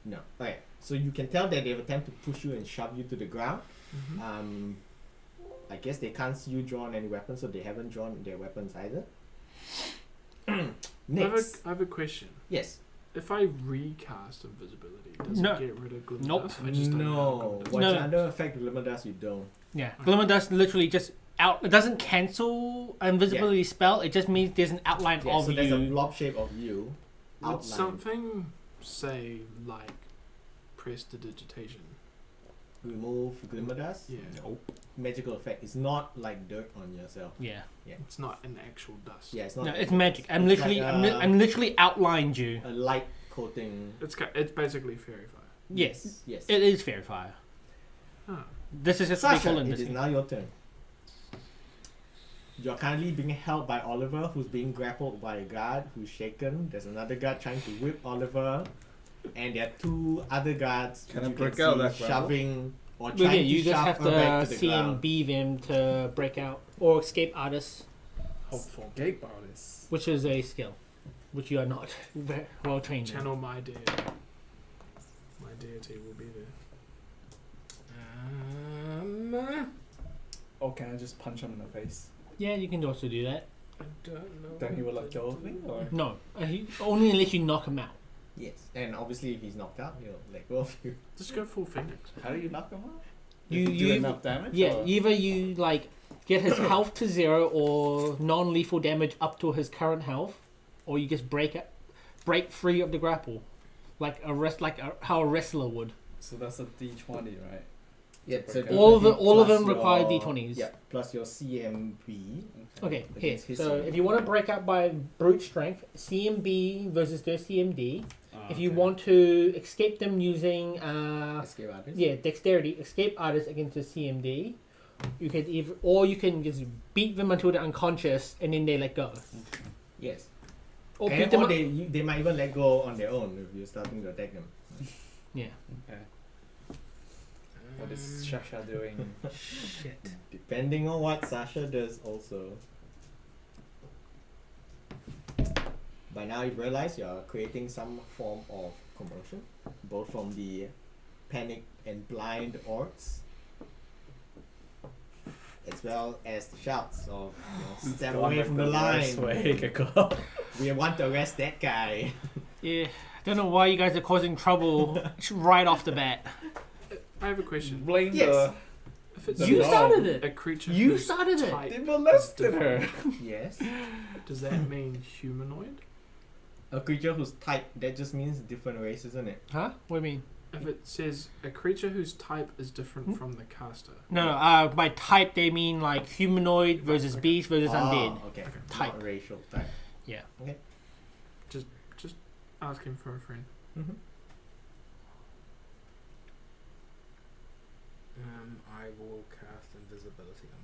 No. Okay. So you can tell that they've attempted to push you and shove you to the ground. Mm-hmm. I guess they can't see you draw on any weapons, so they haven't drawn their weapons either. Next. I have a question. Yes. If I recast invisibility, does No. it get rid of glimmer Nope. dust? I just don't know how No. glimmer dust Once No. you're under effect of Glimmer Dust, you don't. Yeah. Glimmer dust literally just out. It doesn't cancel invisibility spell. It just means there's an outline Yeah, of so there's a you. blob shape of you. Would Outlined. something say like prestidigitation? Remove Glimmer Dust. Yeah. Nope. Magical effect. It's not like dirt on yourself. Yeah. It's not an actual dust. Yeah, it's not. No, it's magic. I'm It's literally, like, I'm literally outlined you. a light coating. It's basically fairy fire. Yes. Yes. It is fairy fire. Ah. This is just what they Sasha, call it is invisible. now your turn. You're currently being held by Oliver, who's being grappled by a guard who's shaken. There's another guard trying to whip Oliver, and there are two other guards Can which I you break can out see that grapple? shoving or Well, trying yeah, to you just shove have her back to to the ground. CMB them to break out or escape artists, Hopeful gate artist. which is a skill, which you are not very well trained in. Channel my deity. My deity will be there. Or can I just punch him in the face? Yeah, you can also do that. I don't know. Then he will let go of me, or No, only unless you knock him out. Yes, and obviously if he's knocked out, he'll let go of you. Just go full phoenix. how do you knock him out? You- do you- enough damage? Yeah, or? either you like get his health to 0 or non-lethal damage up to his current health, or you just break free of the grapple, like how a wrestler would. So that's a D20, right? Yeah, so Okay. All of plus them require your- D20s. Yeah, plus your CMB. Okay, here. Against his So CMB. if you want to break up by brute strength, CMB versus their CMD. Ah, If you okay. want to escape them using Escape artist. dexterity, escape artist against the CMD, you can you can just beat them until they're unconscious and then they let go. Yes. Or beat And them or up. they might even let go on their own if you're starting to attack them. Yeah. Okay. What is Shasha doing? Shit. Depending on what Sasha does also. By now you realize you're creating some form of commotion, both from the panicked and blind orcs, as well as the shouts of step away from the line. We want to arrest that guy. Yeah. I don't know why you guys are causing trouble right off the bat. I have a question. Blame Yes. If it's You No. started a it. creature You whose started it. type They is molested her. different, Yes. does that mean humanoid? A creature whose type, that just means different race, isn't it? Huh? What do you mean? If it says a creature whose type is different from the caster. No. By type they mean like humanoid versus beast versus undead. Okay. Type. Not racial type. Yeah. Okay. Just asking for a friend. Mm-hmm. I will cast invisibility on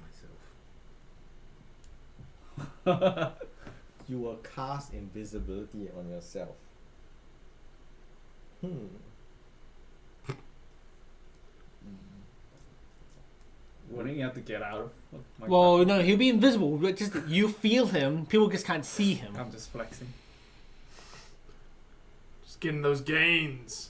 myself. You will cast invisibility on yourself. Wouldn't you have to get out of my Well, grapple? no, he'll be invisible. But just you feel him. People just can't see him. I'm just flexing. Just getting those gains.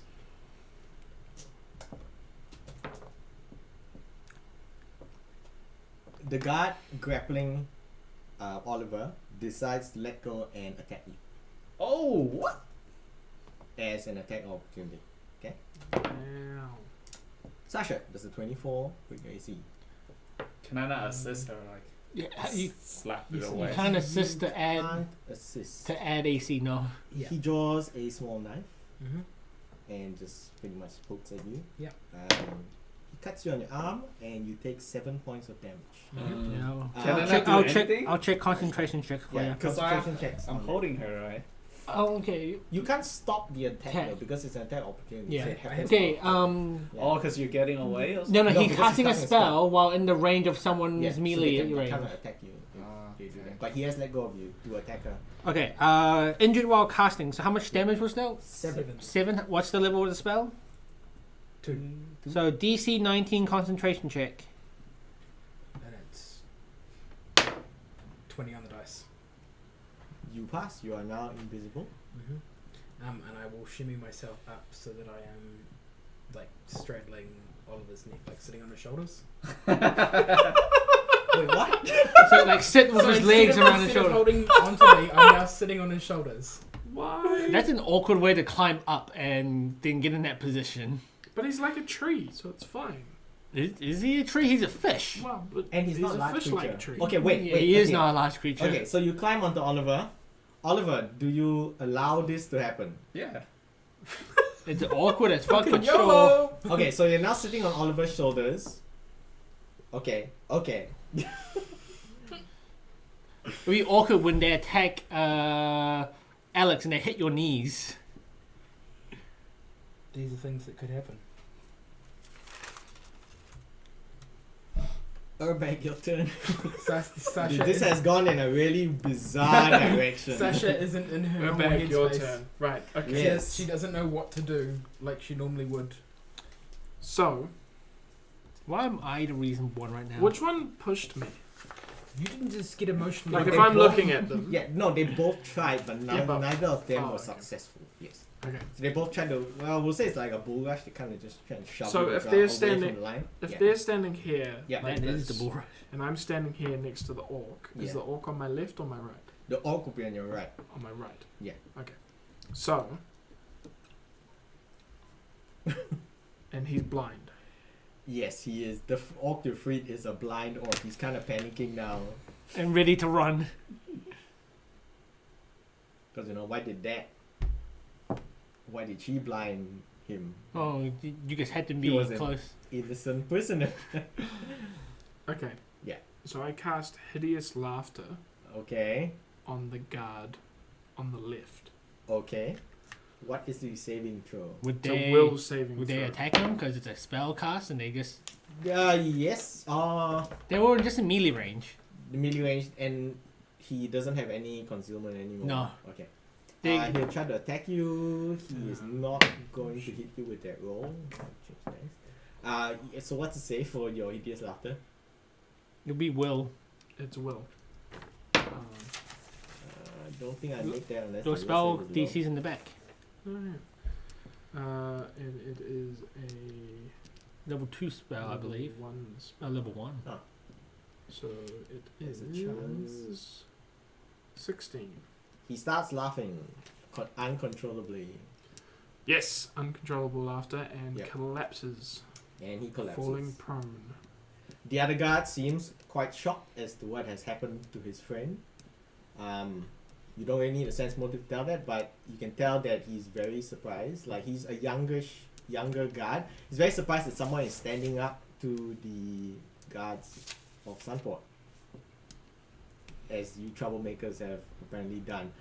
The guard grappling Oliver decides to let go and attack you Oh, what? as an attack opportunity. Wow. Sasha, does a 24 with your AC? Can I not assist her? Like, Yeah, you slap it You away. can't assist to add can't assist. AC. No. Yeah. He draws a small knife Mm-hmm. and just pretty much pokes at you. Yep. He cuts you on your arm and you take 7 points of damage. Mm. No. Can I Uh, not do anything? I'll check concentration check for Yeah, you. 'Cause concentration checks. I'm on it. holding her, right? Oh, okay. You can't stop the attack Attack. though because it's an attack opportunity. Yeah. So it happens Okay. after. Yeah. Oh, because you're getting away or something? No, No, he's because casting a he's casting a spell while in the range of someone's Yeah, so melee they can range. kind of attack you. if they do that. But he has let go of you to attack her. Okay. Injured while casting. So how much damage was dealt? 7. 7. What's the level of the spell? 2. So DC 19 concentration check. And it's 20 on the dice. You pass. You are now invisible. Mm-hmm. And I will shimmy myself up so that I am like straddling Oliver's neck, like sitting on his shoulders. Wait, what? So like sit with So his legs instead of- around his instead of shoulder. holding onto me, I'm now sitting on his shoulders. Why? That's an awkward way to climb up and then get in that position. But he's like a tree, so it's fine. Is he a tree? He's a fish. Well, but And he's not a a large fish-like creature. tree. Okay, wait. He is okay. not a large creature. Okay, so you climb onto Oliver. Oliver, do you allow this to happen? Yeah. It's awkward as fuck, but sure. YOLO! Okay, so you're now sitting on Oliver's shoulders. Okay. It'd be awkward when they attack Alex and they hit your knees. These are things that could happen. Urbag, your turn. Sasha, Dude, this has gone in a really bizarre direction. Sasha isn't in her normal Back, your headspace. turn. Right, okay. Yes. She doesn't know what to do like she normally would. So, Why am I the reason one right now? which one pushed me? You didn't just get emotional. Like, they if I'm both- looking at them. Yeah, no, they both tried, but Yeah, but- neither of them Oh, was okay. successful. Yes. Okay. So they both tried to, well, we'll say it's like a bull rush. They kind of just try and shove So you if around they're away standing- from the line. If Yeah. they're standing here, Yeah. like that is this, the bull rush. and I'm standing here next to the orc, is Yeah. the orc on my left or my right? The orc will be on your right. On my right. Yeah. Okay. So. And he's blind. Yes, he is. The orc you freed is a blind orc. He's kind of panicking now. And ready to run. Because, why did she blind him? Oh, you guys had to He be wasn't. close. Innocent prisoner. Okay. Yeah. So I cast Hideous Laughter Okay. on the guard on the left. Okay. What is the saving throw? Would It's a they? will saving Would throw. they attack him because it's a spell cast and they just Yes. they were just in melee range. The melee range, and he doesn't have any concealment anymore. No. Okay. They He'll try to attack you. He is not going to hit you with that roll. So what's the save for your hideous laughter? it'll be will. It's will. I don't think I make that unless Your the will spell save is low. DC's in the back. Oh, yeah. And it is a Level 2 spell, I level believe. 1 spell. Level 1. So it There's a is chance. 16. He starts laughing uncontrollably, Yes, uncontrollable laughter and Yep. collapses, and he collapses. falling prone. The other guard seems quite shocked as to what has happened to his friend. You don't really need a sense motive to tell that, but you can tell that he's very surprised. Like, he's a younger guard. He's very surprised that someone is standing up to the guards of Sunport, as you troublemakers have apparently done.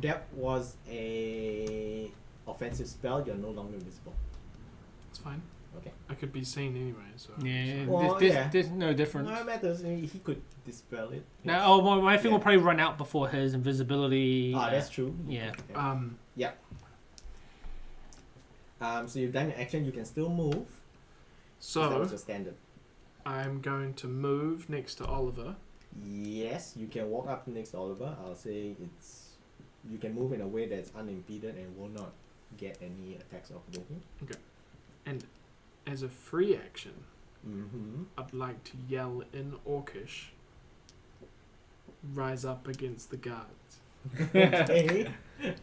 That was a offensive spell. You're no longer invisible. It's fine. Okay. I could be seen anyway, so. Yeah, Well, this, yeah. this no difference. No, it matters. He could dispel it. Now, my thing Yeah. will probably run out before his invisibility. That's true. Yeah. So you've done your action. You can still move. That So was a standard. I'm going to move next to Oliver. Yes, you can walk up next to Oliver. I'll say you can move in a way that's unimpeded and will not get any attacks of opportunity. And as a free action, Mm-hmm. I'd like to yell in Orcish, rise up against the guards. Okay.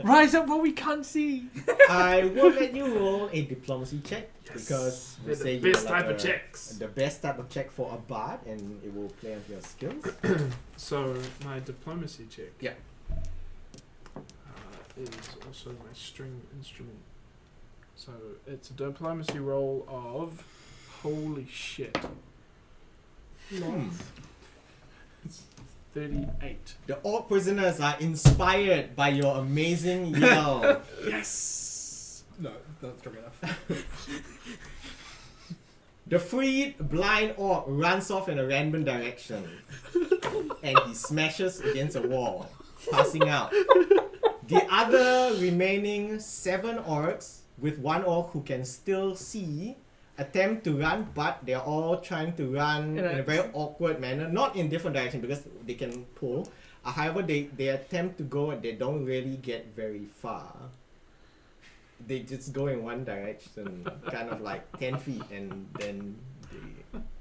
Rise up what we can't see. I will let you roll a diplomacy check because we They're say the you're best like type of checks. the best type of check for a bard, and it will play on your skills. So my diplomacy check. Yeah. Is also my string instrument. So it's a diplomacy roll of holy shit. It's 38. The orc prisoners are inspired by your amazing yell. Yes. No, not strong enough. The freed blind orc runs off in a random direction, and he smashes against a wall, passing out. The other remaining 7 orcs, with one orc who can still see, attempt to run, but they're all trying to run in a very awkward manner, not in different directions because they can pull. However, they attempt to go and they don't really get very far. They just go in one direction, kind of like 10 feet, and then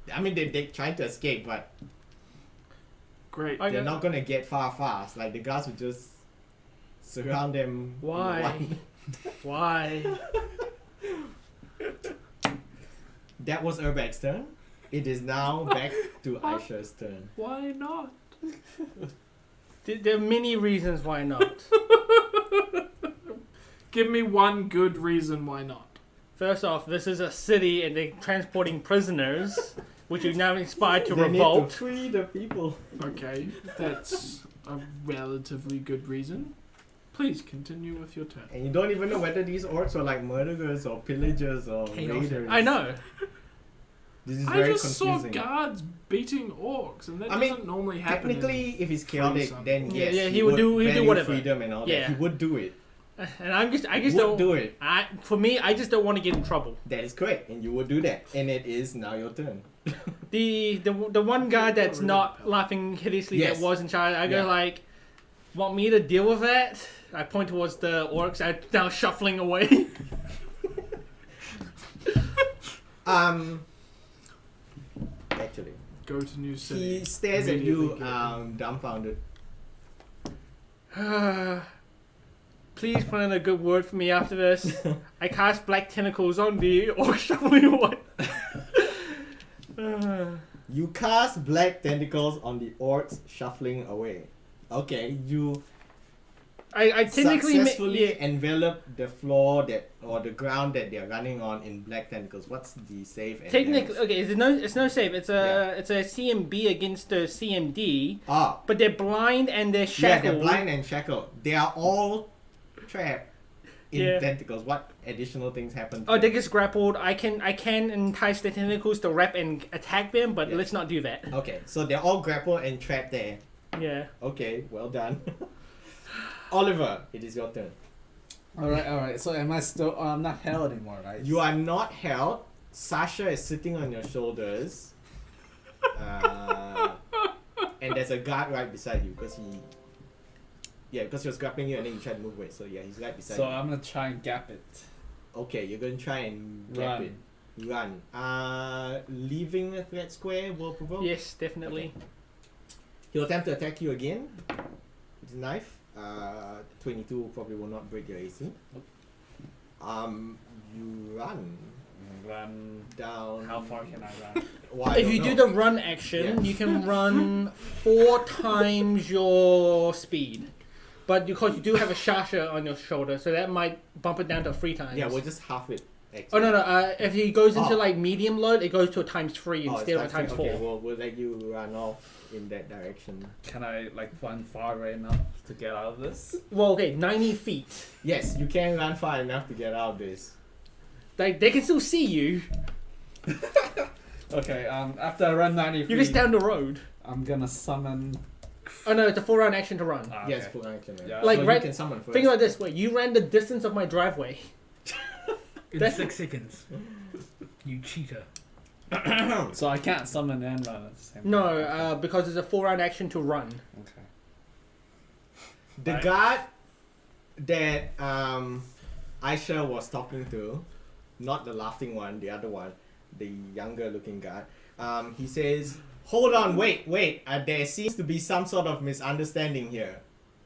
they try to escape, but Great. they're not gonna get far fast. Like the guards will just surround them. in Why? one- Why? That was Urbex's turn. It is now back to Aisha's turn. Why not? There are many reasons why not. Give me one good reason why not. First off, this is a city and they're transporting prisoners, which you've now inspired to They revolt. need to free the people. Okay, that's a relatively good reason. Please continue with your turn. And you don't even know whether these orcs are like murderers or pillagers or Chaos. raiders. I know. This is I very just confusing. saw guards beating orcs, and that I mean, doesn't normally happen. Technically, if it's chaotic, Freeze then Yeah, yes, yeah, he would do value whatever. freedom and all Yeah. that. He would do it. And I just Would don't. do it. For me, I just don't want to get in trouble. That is correct, and you would do that. And it is now your turn. The one guy that's not laughing hideously Yes. that was in charge, I go Yeah. like, want me to deal with that? I point towards the orcs. I'm now shuffling away. Actually, Go to new city. he stares at you, Immediately dumbfounded. Please put in a good word for me after this. I cast black tentacles on the orc shuffling away. You cast black tentacles on the orcs shuffling away. Okay, you I technically successfully envelop the floor or the ground that they're running on in black tentacles. What's the save? and technically damage? okay. It's no save. It's a CMB against the CMD. Ah, But they're blind and they're yeah, shackled. they're blind and shackled. They are all trapped in Yeah. tentacles. What additional things happen? Oh, they get grappled. I can entice the tentacles to wrap and attack them, but Yeah. let's not do that. Okay, so they're all grappled and trapped there. Yeah. Okay, well done. Oliver, it is your turn. Alright. So am I still... I'm not held anymore, right? You are not held. Sasha is sitting on your shoulders. And there's a guard right beside you because he... Yeah, because he was grappling you and then you tried to move away. So yeah, he's right beside So you. I'm gonna try and gap it. Okay, you're going to try and gap Run. it. Run. Leaving a threat square will provoke. Yes, definitely. He'll attempt to attack you again with his knife. 22 probably will not break your AC. You run Run. down. How far can I run? Well, I If don't you do know. the run action, Yeah. you can run 4 times your speed. But because you do have a Shasha on your shoulder, so that might bump it down to 3 times. Yeah, we'll just half it. Actually. Oh no! If he goes into Oh. like medium load, it goes to a times 3 Oh, instead of a it's times 4. Okay, we'll let you run off in that direction. Can I like run far away enough to get out of this? Well, okay, 90 feet. Yes, you can run far enough to get out of this. Like they can still see you. Okay, after I run 90 You're feet, just down the road. I'm gonna summon... Oh no, it's a 4-round action to run. Ah, Yes, okay. full action. Yeah. Like, so right- you can summon first. Think about it this way: you ran the distance of my driveway. In That's- 6 seconds. You cheater. So I can't summon and run at the same time. No, because it's a 4-round action to run. Okay. The Right. guard that Aisha was talking to, not the laughing one, the other one, the younger looking guard, he says, "Hold on, wait, there seems to be some sort of misunderstanding here.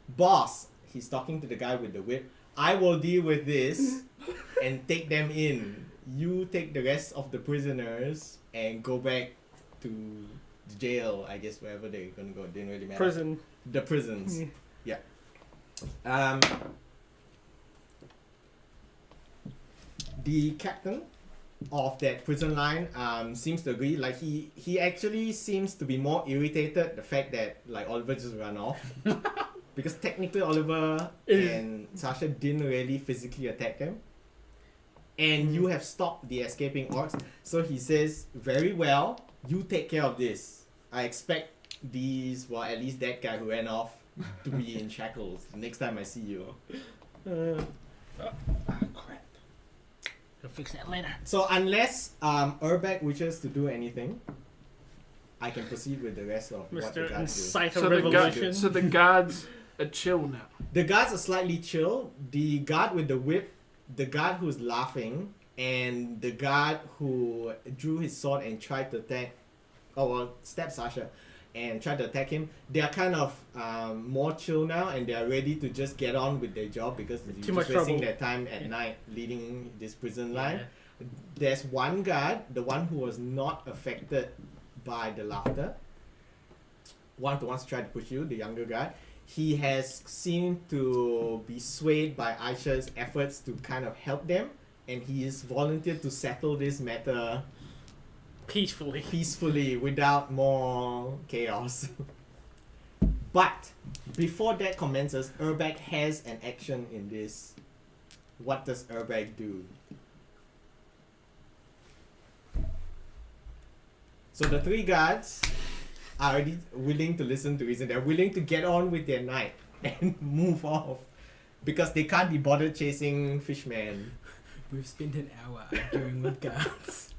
Boss, he's talking to the guy with the whip. I will deal with this and take them in. You take the rest of the prisoners and go back to the jail, I guess, wherever they're gonna go. It didn't really matter. Prison. The prisons. Yeah. Yeah. The captain of that prison line seems to agree. Like he actually seems to be more irritated the fact that like Oliver just ran off. Because technically Oliver and Sasha didn't really physically attack them. And you have stopped the escaping orcs. So he says, very well, you take care of this. I expect these, well, at least that guy who ran off to be in shackles the next time I see you. Crap. I'll fix that later. So unless Urbek wishes to do anything, I can proceed with the rest of what the Mr. guards do. Inciter So the, Revolution. so the guards are chill now. The guards are slightly chill. The guard with the whip, the guard who's laughing, and the guard who drew his sword and tried to attack, stab Sasha and tried to attack him, they are kind of more chill now and they are ready to just get on with their job because they're Too much just wasting trouble. their time at night leading this prison line. Yeah. There's one guard, the one who was not affected by the laughter, one who wants to try to push you, the younger guard. He has seemed to be swayed by Aisha's efforts to kind of help them, and he is volunteered to settle this matter peacefully without more chaos. But before that commences, Urbek has an action in this. What does Urbek do? So the three guards are already willing to listen to reason. They're willing to get on with their night and move off because they can't be bothered chasing Fishman. We've spent an hour arguing with guards.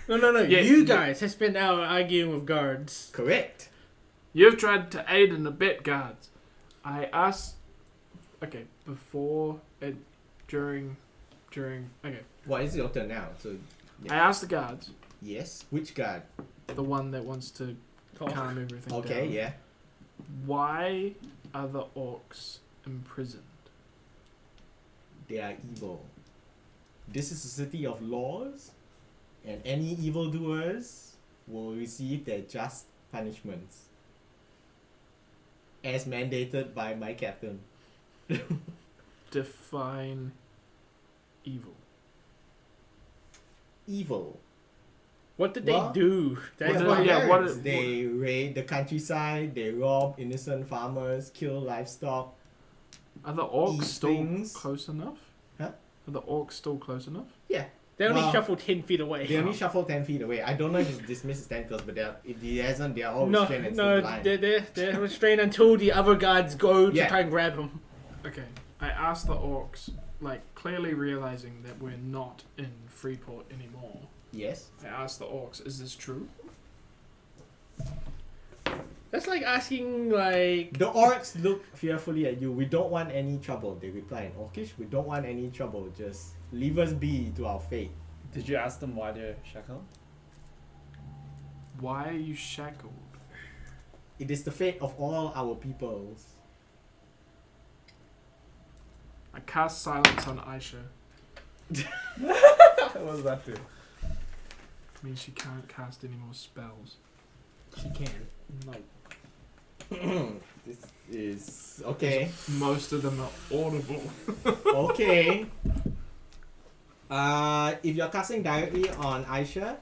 No. Yeah, You guys have spent an hour arguing with guards. Correct. You've tried to aid and abet guards. I asked... Okay, before and during... Okay. Well, it's your turn now. So I asked the guards, yes. Which guard? the one that wants to Talk. calm everything down. Okay, yeah. Why are the orcs imprisoned? They are evil. This is a city of laws, and any evildoers will receive their just punishments. As mandated by my captain. Define evil. Evil. What did Well, they do? What That's did- why. yeah, what is- They raid the countryside, they rob innocent farmers, kill livestock. Are the orcs Eat still things. close enough? Huh? Are the orcs still close enough? Yeah. They only Well, shuffle 10 feet away. They only shuffle 10 feet away. I don't know if it's dismissed his tentacles, but if he hasn't, they are all No, restrained and still blind. they're restrained until the other guards go to Yeah. try and grab him. Okay. I asked the orcs, like, clearly realizing that we're not in Freeport anymore. Yes. I asked the orcs, is this true? That's like asking, like... The orcs look fearfully at you. We don't want any trouble, they reply in Orcish. We don't want any trouble. Just leave us be to our fate. Did you ask them why they're shackled? Why are you shackled? It is the fate of all our peoples. I cast silence on Aisha. What was that do? Means she can't cast any more spells. She can. No. This is okay. Most of them are audible. Okay. If you're casting directly on Aisha,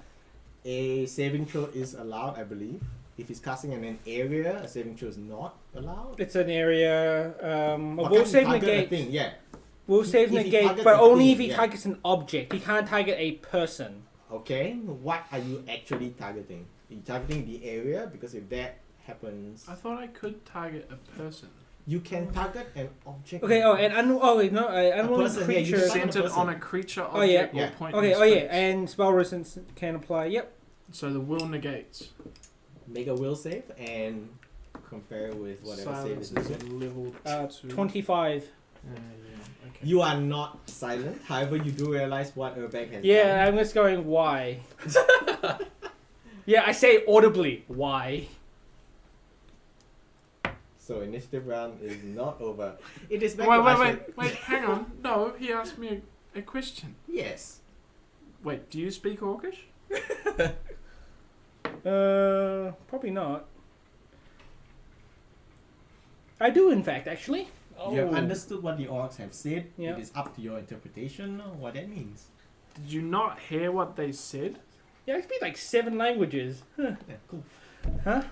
a saving throw is allowed, I believe. If he's casting in an area, a saving throw is not allowed. It's an area... Or we'll can save target a negate. thing, yeah. We'll save If he negate, targets but a only thing, if he yeah. targets an object. He can't target a person. Okay. What are you actually targeting? Are you targeting the area? Because if that happens, I thought I could target a person. you can target an object. Okay, unwilling person, yeah, you creature... can Centered person. on a creature, object, Oh, yeah. or Yeah. point Okay, in oh yeah, space. and spell resistance can apply. Yep. So the will negates. Make a will save and compare with whatever Silence save is it is. at level 2. 25. Yeah, okay. You are not silent. However, you do realize what Urbek has Yeah, done. I'm just going, why? Yeah, I say audibly, why? So initiative round is not over. It is back Wait, to wait, Aisha. wait, hang on. No, he asked me a question. Yes. Wait, do you speak Orcish? Probably not. I do, in fact, actually. You have understood what the orcs have said. Yeah. It is up to your interpretation of what that means. Did you not hear what they said? Yeah, I speak like 7 languages. Huh? Yeah, cool. Huh?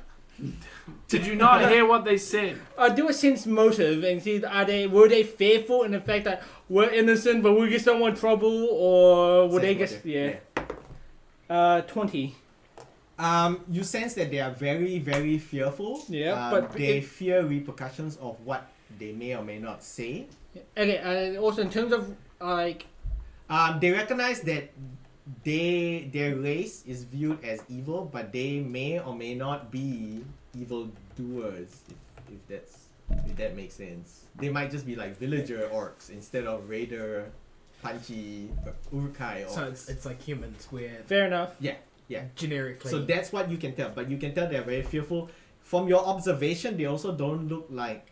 Did you not hear what they said? I do a sense motive and see were they fearful in the fact that we're innocent but we get someone trouble, or would they Sense get motive. 20. You sense that they are very, very fearful. Yeah, but they fear repercussions of what they may or may not say. Okay, also in terms of like They recognize that their race is viewed as evil, but they may or may not be evil doers. If that makes sense, they might just be like villager orcs instead of raider, punchy Urkai orcs. So it's like humans, where fair enough. Yeah. generically. So that's what you can tell, but you can tell they're very fearful. From your observation, they also don't look like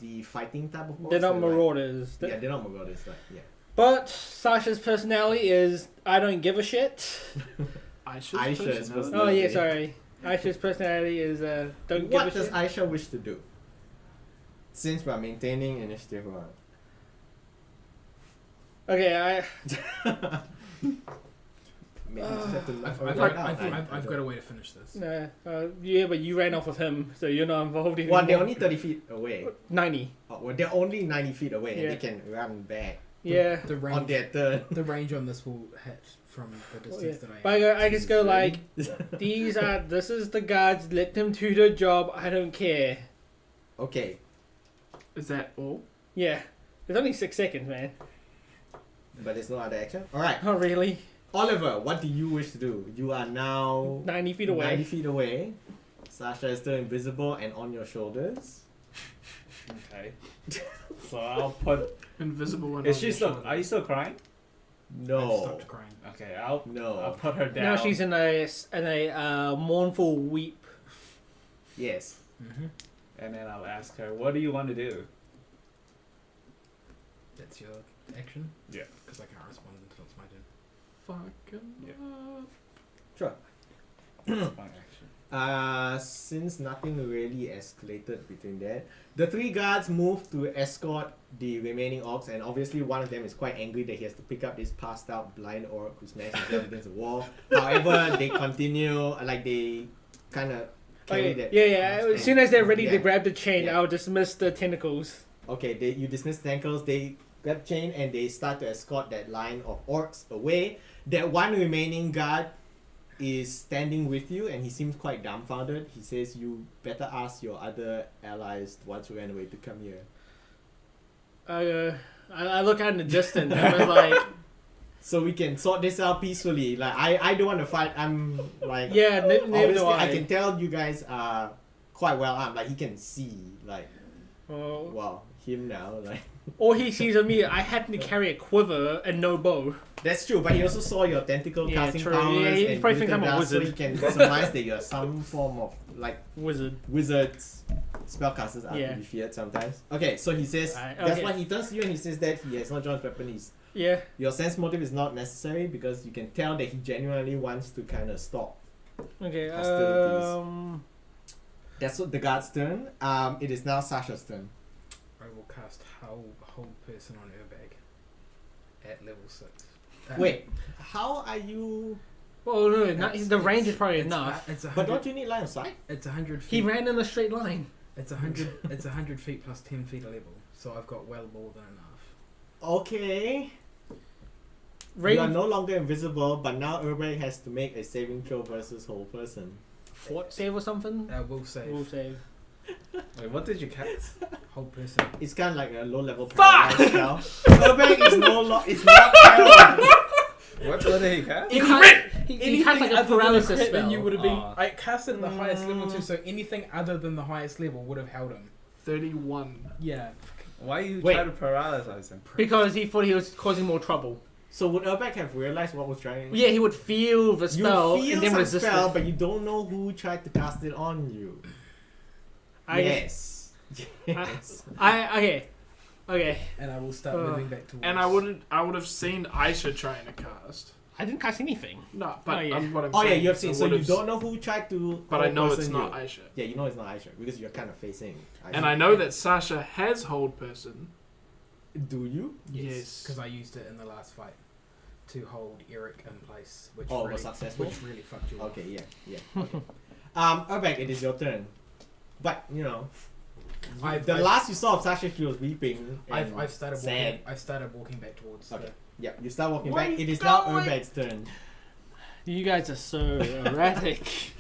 the fighting type of orcs. They're not like- marauders. yeah, they're not marauders. Like, yeah. But Sasha's personality is I don't give a shit. Aisha's Aisha is personality. Oh yeah, Okay. sorry. Aisha's personality is don't What give a does shit. Aisha wish to do? Since we're maintaining initiative one. Okay, Maybe you just have to I've, work I've, it I've, out. I've got a way to finish this. yeah, but you ran off with him, so you're not involved in. Well, they're only 30 feet away. 90. Oh, well, they're only 90 feet away Yeah. and they can run back Yeah. The on range, their turn. the range on this will hit from the distance that I am. But I just go like, this is the guards. Let them do their job. I don't care. Okay, Is that all? Yeah, it's only 6 seconds, man. but there's no other action. Alright, Oh really? Oliver, what do you wish to do? You are now 90 feet away. 90 feet away. Sasha is still invisible and on your shoulders. Okay. So I'll put. Invisible and Is on she your still? shoulder. Are you still crying? I've No. stopped crying. Okay, I'll No. put her down. Now she's in a mournful weep. Yes. Mm-hmm. And then I'll ask her, "What do you want to do?" That's your action? Yeah. Because I can't respond until it's my turn. Fucking Yeah. Sure. That's my action. Since nothing really escalated between that, the 3 guards move to escort the remaining orcs, and obviously one of them is quite angry that he has to pick up this passed out blind orc who smashed himself against the wall. However, they continue, like they kind of carry that. Yeah. As soon as they're ready to Yeah. grab the chain, Yeah. I'll dismiss the tentacles. Okay, you dismiss the ankles, they grab chain and they start to escort that line of orcs away. That one remaining guard is standing with you and he seems quite dumbfounded. He says, "You better ask your other allies, the ones who ran away, to come here." I look out in the distance. I was like, So we can sort this out peacefully. Like, I don't want to fight. I'm like, yeah, neither obviously do I can tell you guys are quite well armed. Like, he can see, like, Oh. wow, him now. Like, All he sees of me, I happen to carry a quiver and no bow. that's true, but he also saw your tentacle Yeah, casting true. powers Yeah, he and probably thinks glitter I'm a dust, so wizard. he can surmise that you're some form of like Wizard. wizards. Spellcasters are Yeah. to be feared sometimes. Okay, so he says Right, that's okay. why he turns to you and he says that he has not drawn his weapon. Yeah. Your sense motive is not necessary because you can tell that he genuinely wants to kind of stop. Okay. Hostilities. That's what the guard's turn. It is now Sasha's turn. I will cast Hold Person on Urbag at level 6. Wait, how are you? Well, no, It's- the range is it's- probably it's enough. It's But 100, don't you need line of sight? It's 100 feet. He ran in a straight line. It's 100. It's 100 feet plus 10 feet a level. So I've got well more than enough. Okay. You are Range. no longer invisible, but now Urberg has to make a saving throw versus whole person. Fort save or something. Will save. Will save. Wait, what did you cast? Hold Person. It's kind of like a low level paralyzed spell. Urberg is it's not paralyzed. What did he cast? You can't. He has like a other than paralysis crit, spell. then you would have been. Aw. I cast it at the highest level too, so anything other than the highest level would have held him. 31. Yeah. Why you Wait. try to paralyze him? Because he thought he was causing more trouble. So would Urberg have realized what was trying? Yeah, he would feel the You spell feel and then some resist spell, it. but you don't know who tried to cast it on you. I yes. Yes. Okay. And I will start moving back towards. And I would have seen Aisha trying to cast. I didn't cast anything. No, but Oh, yeah. what I'm Oh yeah, saying, you have seen. I So you would've don't know who tried to. But I know it's person not you. Aisha. Yeah, you know it's not Aisha because you're kind of facing. Aisha. And I know that Sasha has hold person. Do you? Yes. Because I used it in the last fight to hold Eric in place, which Oh, really, was successful. which really fucked you up. Okay, yeah. Okay. Urbek, it is your turn. But you know, I've last you saw of Sasha, she was weeping. And I've started sad. walking. I've started walking back towards. Okay. Yeah, you start walking Where back. you It is now going? Urbek's turn. You guys are so erratic.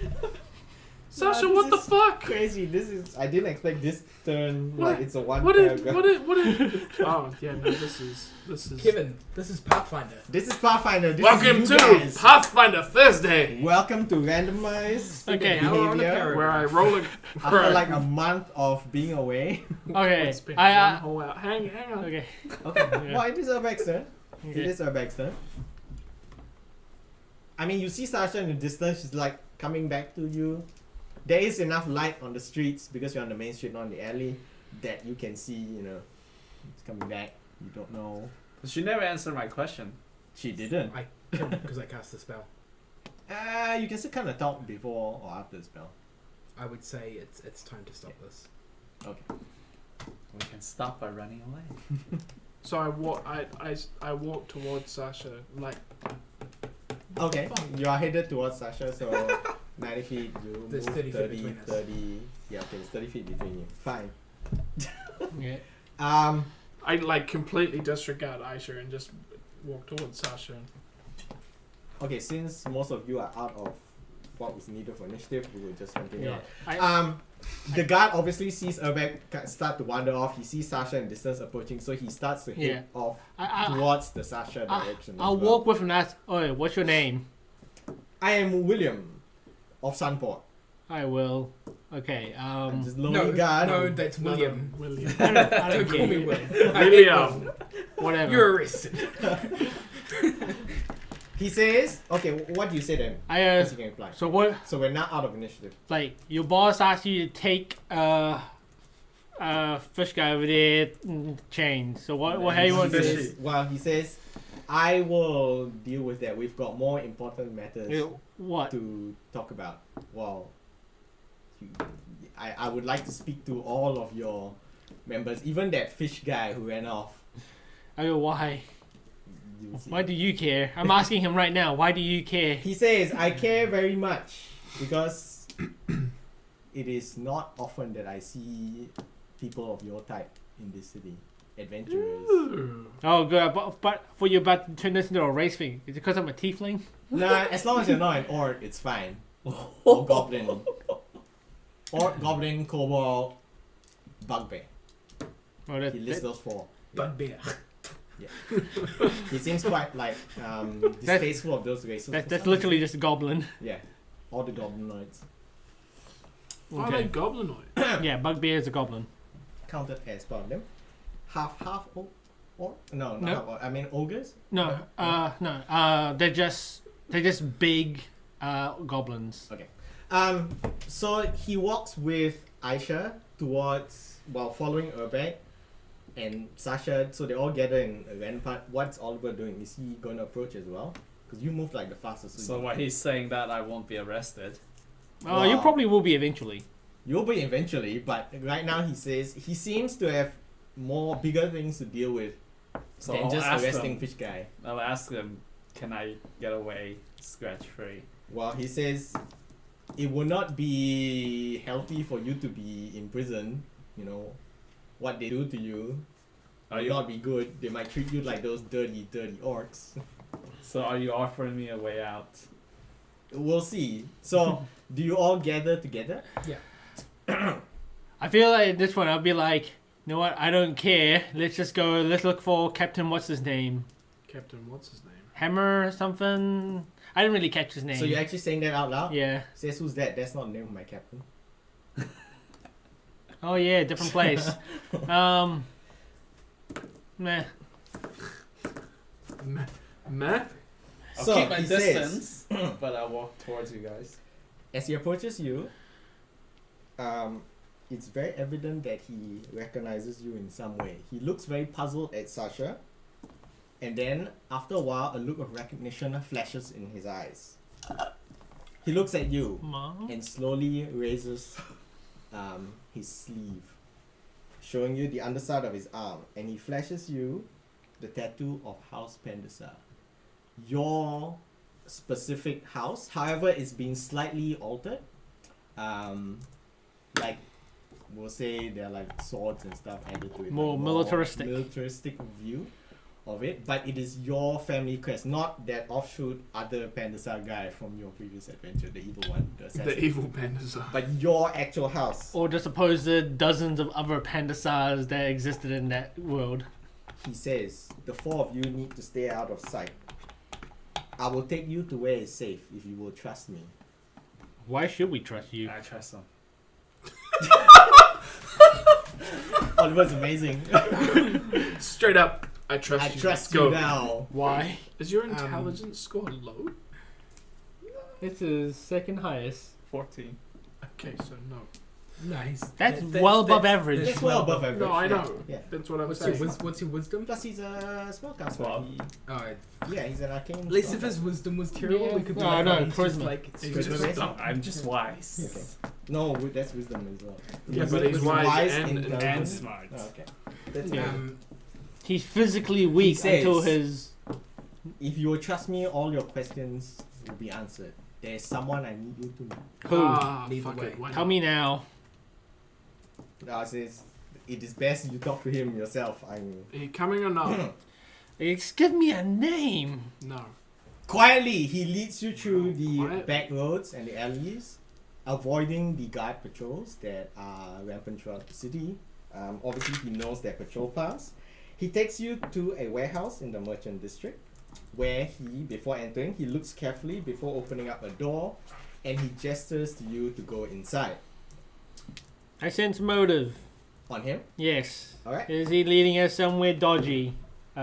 Sasha, Nah, what the this is fuck? Crazy. This is. I didn't expect this turn. What- Like it's a one What paragraph. is? Oh yeah, no. This is. Kevin, this is Pathfinder. This is Pathfinder. This Welcome is to you guys. Pathfinder Thursday, Welcome to randomized Okay. Now we're on the behavior. paragraph. where I roll a. After like a month of being away. Okay. It's been I one whole hour. Hang on. okay. Okay. Yeah. Well, it is Urbek's turn. It Okay. is Urbek's turn. I mean, you see Sasha in the distance. She's like coming back to you. There is enough light on the streets because you're on the main street, not on the alley, that you can see. You know, it's coming back. You don't know. But she never answered my question. She didn't. I killed because I cast the spell. You can still kind of talk before or after the spell. I would say it's time to stop this. Okay. We can stop by running away. So I walk towards Sasha like. Okay. You are headed towards Sasha, so 90 feet. You There's move 30 feet between us. 30. Yeah. Okay. It's 30 feet between you. Fine. Okay. I like completely disregard Aisha and just walk towards Sasha. Okay, since most of you are out of what was needed for initiative, we will just continue Yeah. on. The guard obviously sees Urbek start to wander off. He sees Sasha in distance approaching, so he starts to head off I towards the Sasha direction. I'll as well. walk with him. That's. Oh, what's your name? I am William of Sunport. I will. Okay. I'm just lonely No, guard. no, that's William. William. I don't Don't call me care. William. William. Whatever. You're arrested. He says, okay, what do you say then? I As you can reply. So what? So we're now out of initiative. Like your boss asked you to take fish guy over there chain. So what? How you want to do He this? says- Well, he says, I will deal with that. We've got more important matters What? to talk about. Well, I would like to speak to all of your members, even that fish guy who ran off. I go, why? You see. Why do you care? I'm asking him right now. Why do you care? He says, I care very much because it is not often that I see people of your type in this city. Adventurers. Oh, good. But for you about to turn this into a race thing. Is it because I'm a tiefling? Nah, as long as you're not an orc, it's fine. Or goblin. Orc, goblin, kobold, bugbear. Oh, He lists those four. Bugbear. He seems quite like distasteful of those races. that's literally just a goblin. Yeah, all the goblinoids Are they goblinoid? Yeah, bugbear is a goblin. counted as part of them. Half or no, not No. half orc. I mean ogres. No, no. They're just big goblins. So he walks with Aisha towards following Urbek and Sasha. So they all gather in a random part. What's Oliver doing? Is he going to approach as well? Because you move like the fastest. So why he's saying that I won't be arrested? Oh, you Wow. probably will be eventually. You'll be eventually, but right now he says he seems to have more bigger things to deal with So than I'll just ask arresting them. fish guy. I'll ask them, can I get away scratch free? Well, he says it would not be healthy for you to be in prison. You know what they do to you Are will you not be good. They might treat you like those dirty orcs. so? Are you offering me a way out? We'll see. So, do you all gather together? I feel like at this point I'll be like, you know what? I don't care. Let's just go. Let's look for Captain. What's his name? Captain, what's his name? Hammer or something. I didn't really catch his name. So you're actually saying that out loud? Yeah. Says who's that? That's not the name of my captain. Oh yeah, different place. Meh. Meh? I'll So, keep my he says- distance, but I'll walk towards you guys. As he approaches you, it's very evident that he recognizes you in some way. He looks very puzzled at Sasha, and then after a while, a look of recognition flashes in his eyes. He looks at you Mom? and slowly raises his sleeve, showing you the underside of his arm, and he flashes you the tattoo of House Pendesa. Your specific house, however, is being slightly altered. Like, we'll say there are like swords and stuff added to it. More like militaristic. Militaristic view of it, but it is your family crest, not that offshoot other Pendesa guy from your previous adventure, the evil one, the assassin. The evil pandas are. But your actual house. Or the supposed dozens of other pandasars that existed in that world. He says, the four of you need to stay out of sight. I will take you to where it's safe if you will trust me. Why should we trust you? I trust him. Oliver's amazing. Straight up, I trust I you. trust Go. you now. Why? Is your intelligence score low? It's his second highest. 14. Okay, so no. Nice. That's well above average. It's well above average. No, I know. Yeah. That's what I'm What's saying. your wisdom? Plus he's a spellcaster. Swab. He- Oh, Yeah, he's an arcane. at least if spellcaster. his wisdom was terrible, Yeah. we could be No, like, no, oh, he's just charisma. like He's Charisma just based? dumb. I'm just wise. Okay. No, that's wisdom as well. Yeah, He's- but he's wise and intelligent. intelligent. And smart. Oh, okay. That's Yeah. fine. He's physically weak says- until his... If you will trust me, all your questions will be answered. There's someone I need you to know. Who? Ah, Lead the fuck way. it. Why Tell not? me now. Says, it is best you talk to him yourself. I'm Are you coming or not? Give me a name. No. Quietly, he leads you through the Quiet. back roads and the alleys, avoiding the guard patrols that are rampant throughout the city. Obviously, he knows their patrol paths. He takes you to a warehouse in the merchant district, where before entering, he looks carefully before opening up a door, and he gestures to you to go inside. I sense motive. On him, Yes. alright? Is he leading us somewhere dodgy?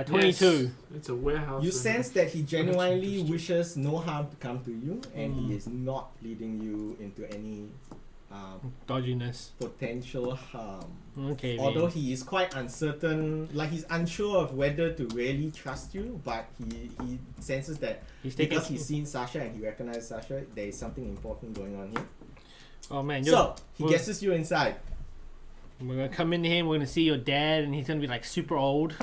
22. Yes, it's a warehouse. You in- sense that he genuinely district. wishes no harm to come to you, and he is not leading you into any Dodginess. potential harm. Okay. Although then. he is quite uncertain, like he's unsure of whether to really trust you, but he senses that He's taking... because he's seen Sasha and he recognizes Sasha, there is something important going on here. Oh man, So he well- gets you inside. we're gonna come in here, we're gonna see your dad, and he's gonna be like super old.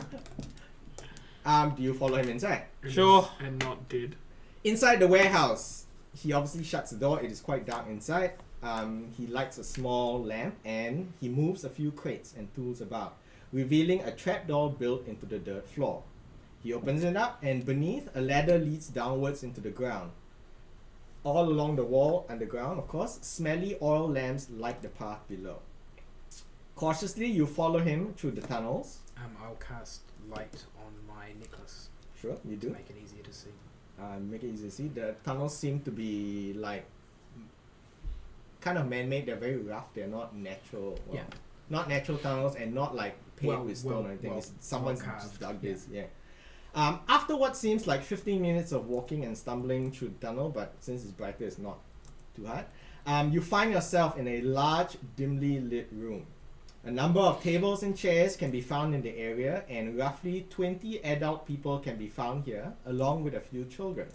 Do you follow him inside? Sure. And not dead. Inside the warehouse, he obviously shuts the door. It is quite dark inside. He lights a small lamp and he moves a few crates and tools about, revealing a trapdoor built into the dirt floor. He opens it up, and beneath, a ladder leads downwards into the ground. All along the wall underground, of course, smelly oil lamps light the path below. Cautiously, you follow him through the tunnels. I'll cast light on my necklace Sure, you to do. make it easier to see. Make it easy to see. The tunnels seem to be like kind of man-made. They're very rough. They're not natural. Well, Yeah. Not natural tunnels, and not like paved Well- with stone well- or anything. well- It's someone's well just carved, dug yeah. this. Yeah. After what seems like 15 minutes of walking and stumbling through the tunnel, but since it's brighter, it's not too hard. You find yourself in a large, dimly lit room. A number of tables and chairs can be found in the area, and roughly 20 adult people can be found here, along with a few children.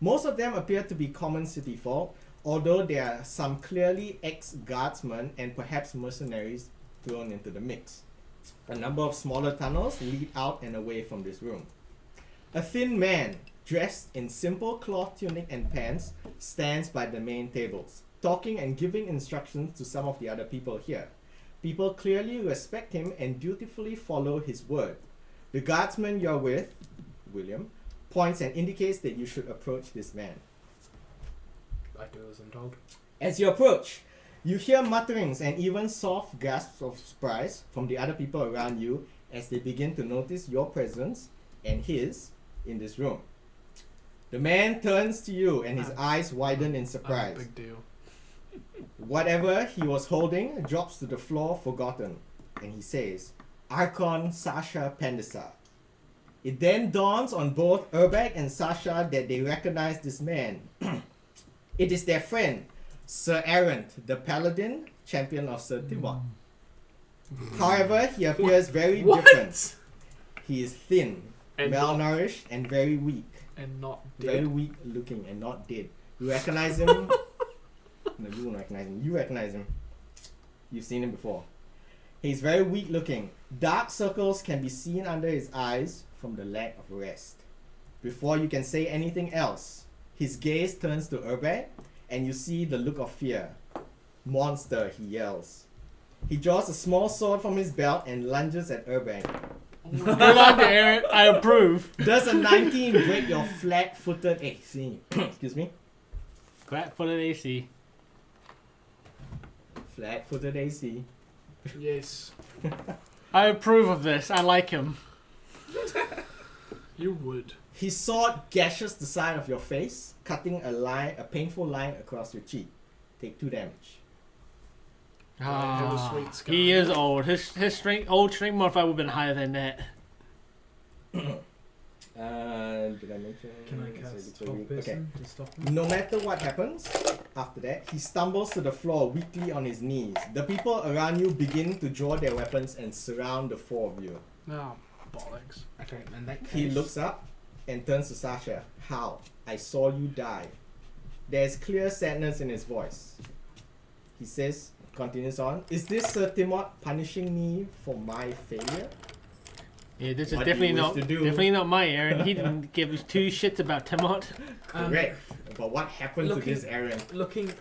Most of them appear to be common city folk, although there are some clearly ex-guardsmen and perhaps mercenaries thrown into the mix. A number of smaller tunnels lead out and away from this room. A thin man, dressed in simple cloth tunic and pants, stands by the main tables, talking and giving instructions to some of the other people here. People clearly respect him and dutifully follow his word. The guardsman you're with, William, points and indicates that you should approach this man. I do as I'm told. As you approach, you hear mutterings and even soft gasps of surprise from the other people around you as they begin to notice your presence and his in this room. The man turns to you and his eyes widen in surprise. Big deal. Whatever he was holding drops to the floor forgotten, and he says, Archon Sasha Pendesa. It then dawns on both Urbag and Sasha that they recognize this man. It is their friend, Sir Errant, the Paladin, champion of Sir Timot. However, he appears very What? different. He is thin, And not, malnourished, and very weak. and not Very dead. weak looking and not dead. You recognize him? No, you won't recognize him. You recognize him. You've seen him before. He's very weak looking. Dark circles can be seen under his eyes from the lack of rest. Before you can say anything else, his gaze turns to Urbag, and you see the look of fear. Monster, he yells. He draws a small sword from his belt and lunges at Urbag. Good on you, Aaron. I approve. Does a 19 break your flat-footed AC? Excuse me? Flat-footed AC. Flat-footed AC. Yes, I approve of this. I like him. you would. His sword gashes the side of your face, cutting a painful line across your cheek. Take 2 damage. Have a sweet scar. He is old. His old strength modifier would have been higher than that. Did I mention? Can I cast top person to stop him? No matter what happens after that, he stumbles to the floor weakly on his knees. The people around you begin to draw their weapons and surround the 4 of you. Oh, bollocks. Okay, in that case, He looks up and turns to Sasha. How? I saw you die. There's clear sadness in his voice. He says, continues on, is this Sir Timot punishing me for my failure? Yeah, this is What do you definitely wish not to do? my Aaron. He didn't give 2 shits about Timot. Correct. But what happened to looking- this Aaron? looking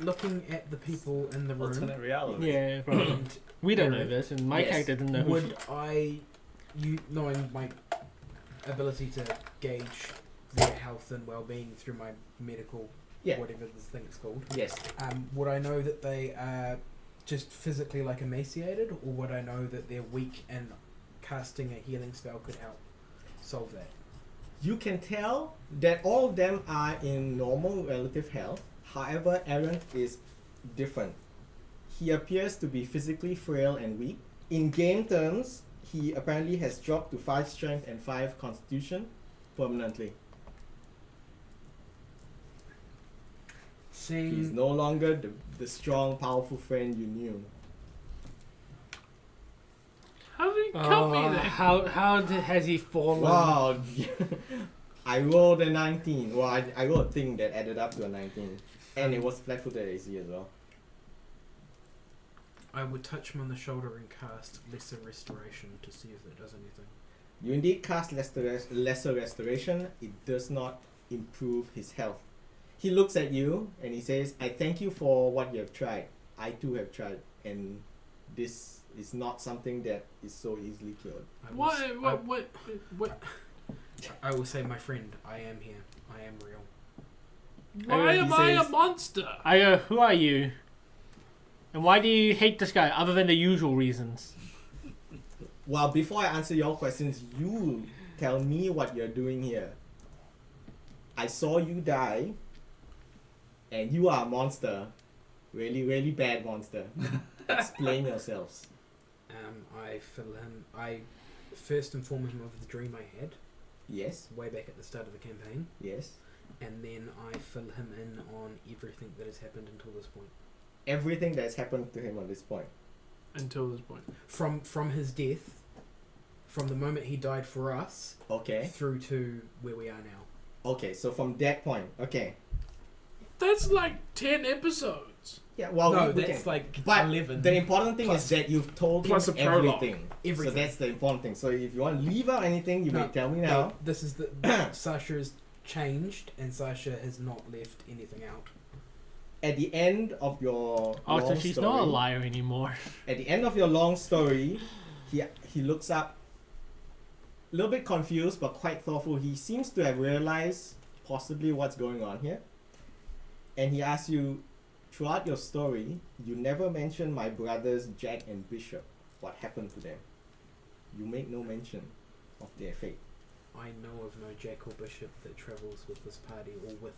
at the people in the room, Alternate reality. Yeah, bro. and We don't know this, and my Yes. character didn't know. would I, knowing my ability to gauge their health and well-being through my medical, Yeah. whatever this thing is called, Yes. would I know that they are just physically like emaciated, or would I know that they're weak and casting a healing spell could help solve that? You can tell that all of them are in normal relative health. However, Aaron is different. He appears to be physically frail and weak. In game terms, he apparently has dropped to 5 strength and 5 constitution permanently. He's no longer the strong, powerful friend you knew. How did he cut me there? Has he fallen? Wow. I rolled a 19. Well, I rolled a thing that added up to a 19. And it was flat-footed AC as well. I would touch him on the shoulder and cast Lesser Restoration to see if it does anything. You indeed cast lesser restoration. It does not improve his health. He looks at you and he says, I thank you for what you have tried. I too have tried. And this is not something that is so easily cured. I will s- What? I will say, my friend, I am here. I am real. Why He am I a says- monster? I go, who are you? And why do you hate this guy other than the usual reasons? Well, before I answer your questions, you tell me what you're doing here. I saw you die. And you are a monster. Really, really bad monster. Explain yourselves. I fill him. I first inform him of the dream I had Yes, way back at the start of the campaign, yes. and then I fill him in on everything that has happened until this point. Everything that's happened to him at this point. Until this point. From his death, from the moment he died for us, Okay. through to where we are now. Okay, so from that point, okay. That's like 10 episodes. Yeah, well, no, we that's can. like But 11. the important thing Plus- is that you've told him plus a prologue. everything. Everything. So that's the important thing. So if you want to leave out anything, you No, may tell me No, now. this is the Sasha has changed, and Sasha has not left anything out. At the end of your Oh, long so she's story, not a liar anymore. At the end of your long story, he looks up, a little bit confused but quite thoughtful. He seems to have realized possibly what's going on here, and he asks you, throughout your story, you never mention my brothers Jack and Bishop. What happened to them? You make no mention of their fate. I know of no Jack or Bishop that travels with this party or with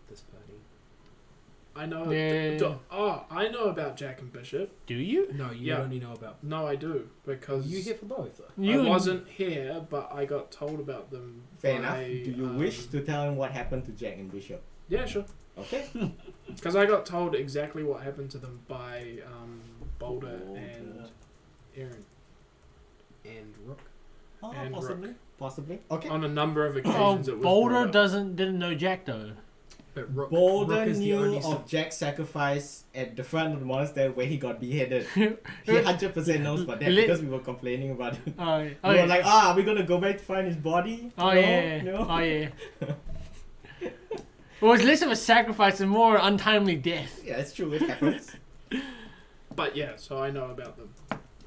this party. I know. Yeah. I know about Jack and Bishop. Do you? No, you Yeah. only know about. No, I do because Are you here for both? I wasn't here, but I got told about them. Fair by, enough. Do you wish to tell him what happened to Jack and Bishop? Yeah, sure. Okay. Because I got told exactly what happened to them by Boulder Boulder. and Aaron And Rook. Oh, And possibly. Okay. on a number of Oh, occasions. It was Boulder brought up. didn't know Jack though. But Rook, Boulder Rook is the knew only of Jack's sacrifice at the front of the monastery where he got beheaded. He 100% knows about that Lit- because we were complaining about it. Oh, We oh, were yeah. like, are we gonna go back to find his body? Oh No, yeah. no. Oh yeah. It was less of a sacrifice and more untimely death. Yeah, it's true. It happens. But yeah, so I know about them,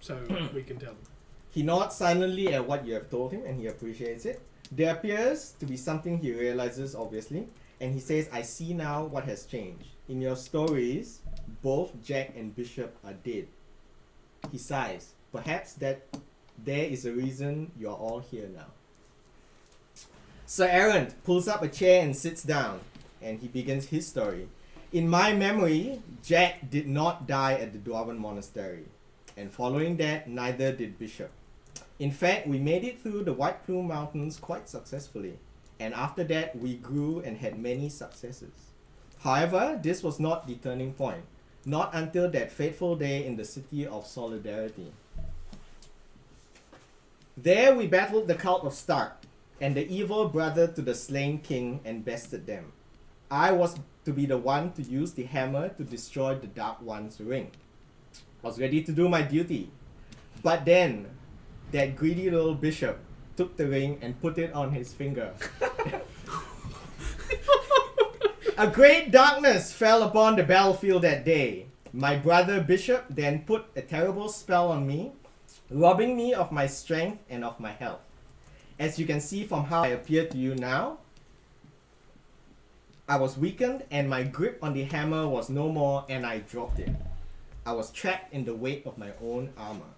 so we can tell them. He nods silently at what you have told him and he appreciates it. There appears to be something he realizes, obviously, and he says, I see now what has changed. In your stories, both Jack and Bishop are dead. He sighs. Perhaps that there is a reason you're all here now. Sir Aaron pulls up a chair and sits down, and he begins his story. In my memory, Jack did not die at the Dwarven Monastery, and following that, neither did Bishop. In fact, we made it through the White Plume Mountains quite successfully, and after that, we grew and had many successes. However, this was not the turning point, not until that fateful day in the City of Solidarity. There we battled the cult of Stark, and the evil brother to the slain king, and bested them. I was to be the one to use the hammer to destroy the Dark One's ring. I was ready to do my duty. But then, that greedy little bishop took the ring and put it on his finger. A great darkness fell upon the battlefield that day. My brother bishop then put a terrible spell on me, robbing me of my strength and of my health. As you can see from how I appear to you now, I was weakened and my grip on the hammer was no more and I dropped it. I was trapped in the weight of my own armor.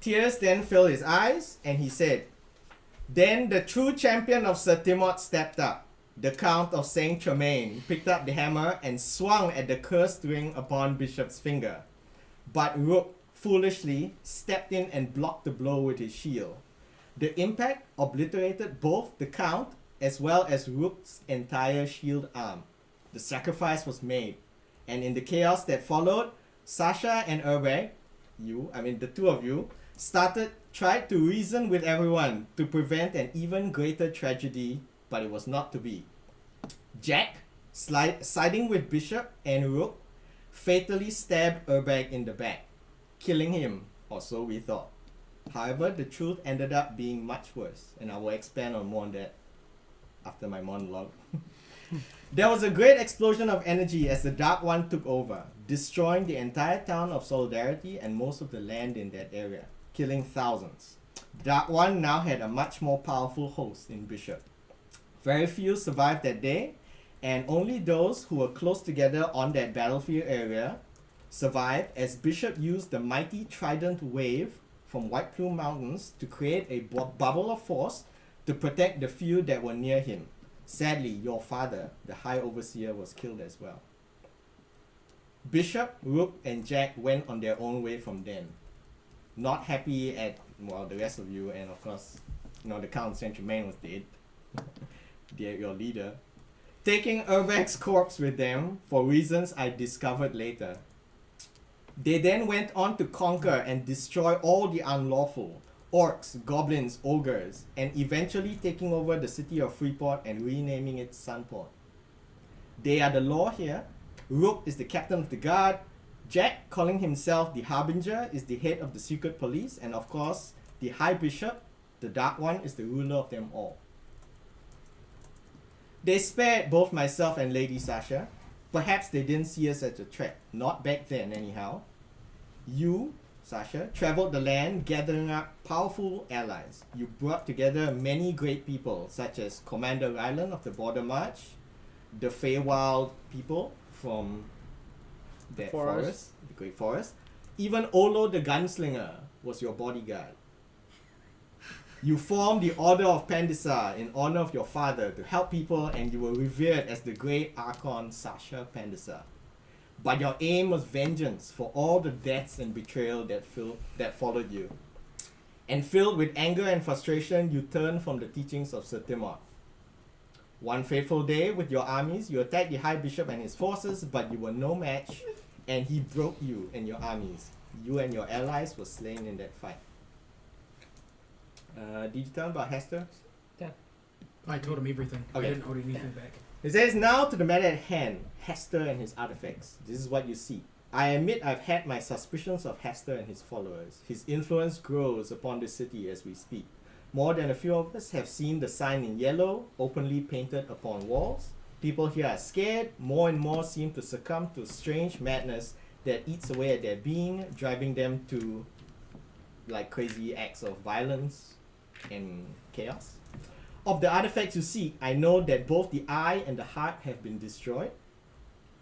Tears then filled his eyes and he said, Then the true champion of Sir Timot stepped up. The Count of Saint Tremaine picked up the hammer and swung at the cursed ring upon Bishop's finger. But Rook foolishly stepped in and blocked the blow with his shield. The impact obliterated both the Count as well as Rook's entire shield arm. The sacrifice was made, and in the chaos that followed, Sasha and Urbeg, the two of you, tried to reason with everyone to prevent an even greater tragedy, but it was not to be. Jack, siding with Bishop and Rook, fatally stabbed Urbeg in the back, killing him, or so we thought. However, the truth ended up being much worse, and I will expand on more on that after my monologue. There was a great explosion of energy as the Dark One took over, destroying the entire town of Solidarity and most of the land in that area, killing thousands. Dark One now had a much more powerful host in Bishop. Very few survived that day, and only those who were close together on that battlefield area survived as Bishop used the mighty Trident Wave from White Plume Mountains to create a bubble of force to protect the few that were near him. Sadly, your father, the High Overseer, was killed as well. Bishop, Rook, and Jack went on their own way from then. Not happy at, the rest of you, and of course, the Count of Saint Germain was dead. Your leader. Taking Urbeg's corpse with them for reasons I discovered later. They then went on to conquer and destroy all the unlawful, orcs, goblins, ogres, and eventually taking over the city of Freeport and renaming it Sunport. They are the law here. Rook is the captain of the guard. Jack, calling himself the Harbinger, is the head of the secret police, and of course, the High Bishop, the Dark One, is the ruler of them all. They spared both myself and Lady Sasha. Perhaps they didn't see us as a threat. Not back then, anyhow. You, Sasha, traveled the land gathering up powerful allies. You brought together many great people, such as Commander Ryland of the Border March, the Feywild people from that forest, the Great Forest. Even Olo the Gunslinger was your bodyguard. You formed the Order of Pandisa in honor of your father to help people, and you were revered as the great Archon Sasha Pandisa. But your aim was vengeance for all the deaths and betrayal that followed you. And filled with anger and frustration, you turned from the teachings of Sir Timot. One fateful day with your armies, you attacked the High Bishop and his forces, but you were no match, and he broke you and your armies. You and your allies were slain in that fight. Did you tell him about Hester? I told him everything. Okay. I didn't hold anything back. It says, now to the matter at hand, Hester and his artifacts. This is what you see. I admit I've had my suspicions of Hester and his followers. His influence grows upon the city as we speak. More than a few of us have seen the sign in yellow, openly painted upon walls. People here are scared. More and more seem to succumb to strange madness that eats away at their being, driving them to like crazy acts of violence and chaos. Of the artifacts you seek, I know that both the eye and the heart have been destroyed.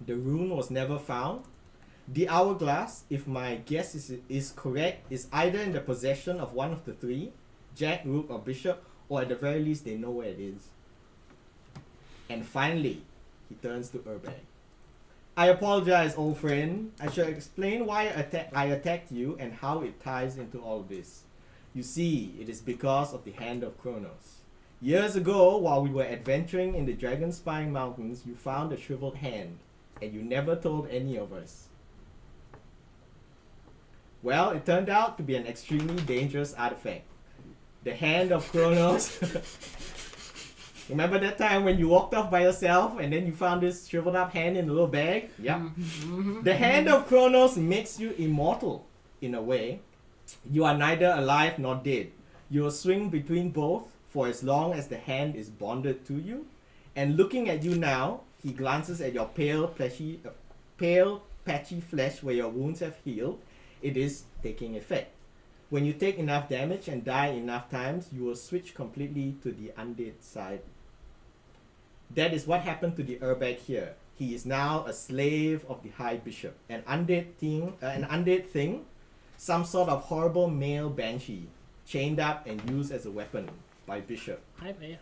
The rune was never found. The hourglass, if my guess is correct, is either in the possession of one of the three, Jack, Rook, or Bishop, or at the very least they know where it is. And finally, he turns to Urbag. I apologize, old friend. I shall explain why I attacked you and how it ties into all this. You see, it is because of the Hand of Kronos. Years ago, while we were adventuring in the Dragon-Spine Mountains, you found a shriveled hand, and you never told any of us. Well, it turned out to be an extremely dangerous artifact. The Hand of Kronos. Remember that time when you walked off by yourself and then you found this shriveled up hand in a little bag? Yep. The Hand of Kronos makes you immortal, in a way. You are neither alive nor dead. You will swing between both for as long as the hand is bonded to you. And looking at you now, he glances at your pale, patchy flesh where your wounds have healed. It is taking effect. When you take enough damage and die enough times, you will switch completely to the undead side. That is what happened to the Urbag here. He is now a slave of the High Bishop, an undead thing, some sort of horrible male banshee, chained up and used as a weapon by Bishop. Hi there.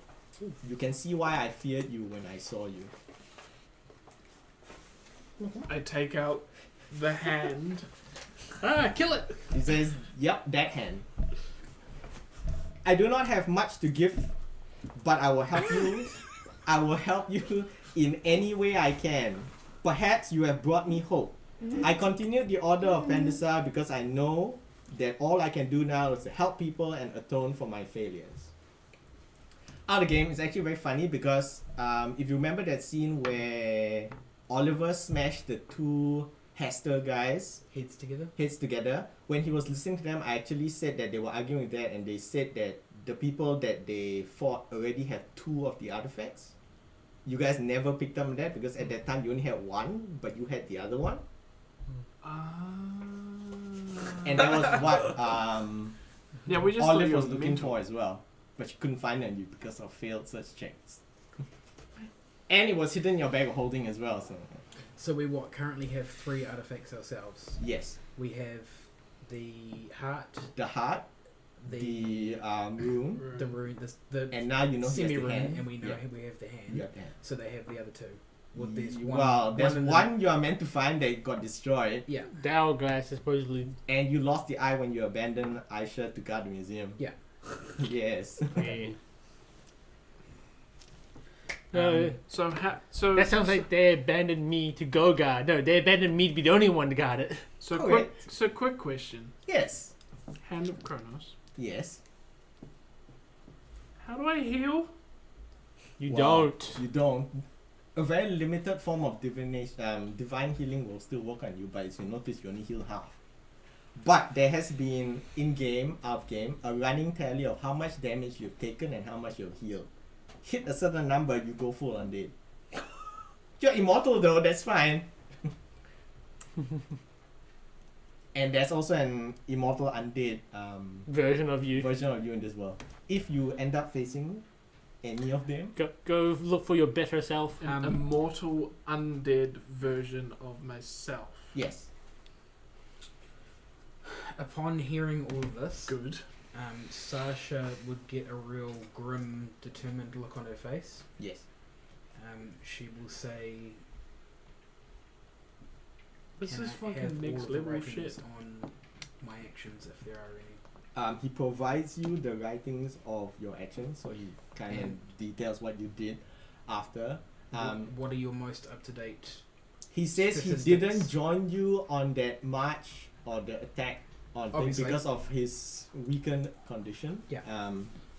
You can see why I feared you when I saw you. I take out the hand. Kill it! He says, yep, that hand. I do not have much to give, but I will help you. I will help you in any way I can. Perhaps you have brought me hope. I continued the Order of Pandisa because I know that all I can do now is to help people and atone for my failures. Out of the game, it's actually very funny because if you remember that scene where Oliver smashed the two Hester guys Heads together, when he was listening to them, I actually said that they were arguing with that, and they said that the people that they fought already have two of the artifacts. You guys never picked up on that because at that time you only had one, but you had the other one. And that was what Yeah, we just thought Olive you was were looking mental. for as well, but she couldn't find it on you because of failed search checks. And it was hidden in your bag of holding as well. So we currently have 3 artifacts ourselves. Yes, We have the heart, the heart, the rune, the rune, the and now you know he has the semi-rune, hand. and we know Yeah. we have the hand. You have the hand. So they have the other 2. Well, there's There's in the- one you are meant to find that got destroyed, Yeah. The hourglass is supposedly. and you lost the eye when you abandoned Aisha to guard the museum. Yeah. Yes. Yeah. So That sounds like they abandoned me to go guard. No, they abandoned me to be the only one to guard it. quick question. Yes. Hand of Kronos. Yes. How do I heal? You Well, don't. You don't. A very limited form of divination, divine healing will still work on you, but as you notice, you only heal half. But there has been in-game, out-game, a running tally of how much damage you've taken and how much you've healed. Hit a certain number, you go full undead. You're immortal though, that's fine. And there's also an immortal undead Version of you. version of you in this world. If you end up facing any of them, Go look for your better self. An immortal undead version of myself. yes. Upon hearing all of this, Good. Sasha would get a real grim, determined look on her face. Yes. She will say, This "Can is I fucking have next all of the level writings shit. on my actions if there are any?" He provides you the writings of your actions, so he kind of details what you did. after. What are your most up to date? He says he Statistics. didn't join you on that march or the attack on thing Obviously. because of his weakened condition. Yeah.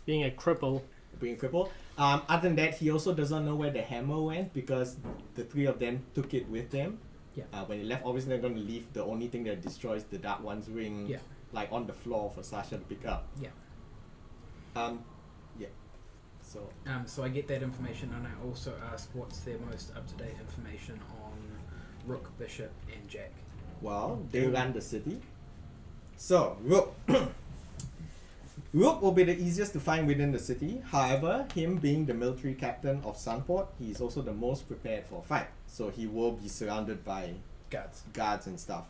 Being a cripple. Being crippled. Other than that, he also doesn't know where the hammer went because the three of them took it with them. Yeah. When they left, obviously they're going to leave the only thing that destroys the Dark One's ring, Yeah. like on the floor for Sasha to pick up. Yeah. Yeah. So So I get that information, and I also ask what's their most up to date information on Rook, Bishop, and Jack. well, they run the city. So Rook. Rook will be the easiest to find within the city. However, him being the military captain of Sunport, he is also the most prepared for a fight. So he will be surrounded by guards and stuff.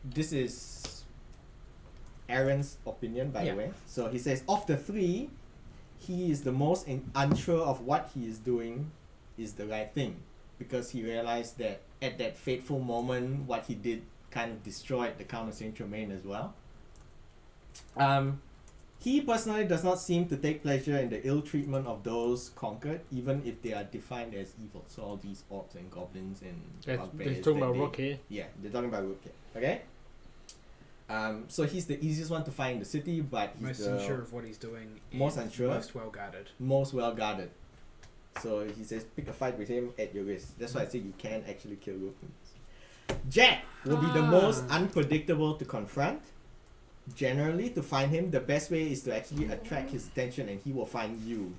This is Aaron's opinion, by the way. So he says, of the three, he is the most unsure of what he is doing is the right thing. Because he realized that at that fateful moment, what he did kind of destroyed the Count of Saint Germain as well. He personally does not seem to take pleasure in the ill treatment of those conquered, even if they are defined as evil. So all these orcs and goblins and They're bugbears talking that about they- Rook here. Yeah, they're talking about Rook here. Okay. So he's the easiest one to find in the city, but he's Most the unsure of what he's doing. most and unsure. Most well guarded. most well guarded. So he says, pick a fight with him at your risk. That's why I say you can actually kill Rook. Jack will be the most unpredictable to confront. Generally, to find him, the best way is to actually attract his attention, and he will find you.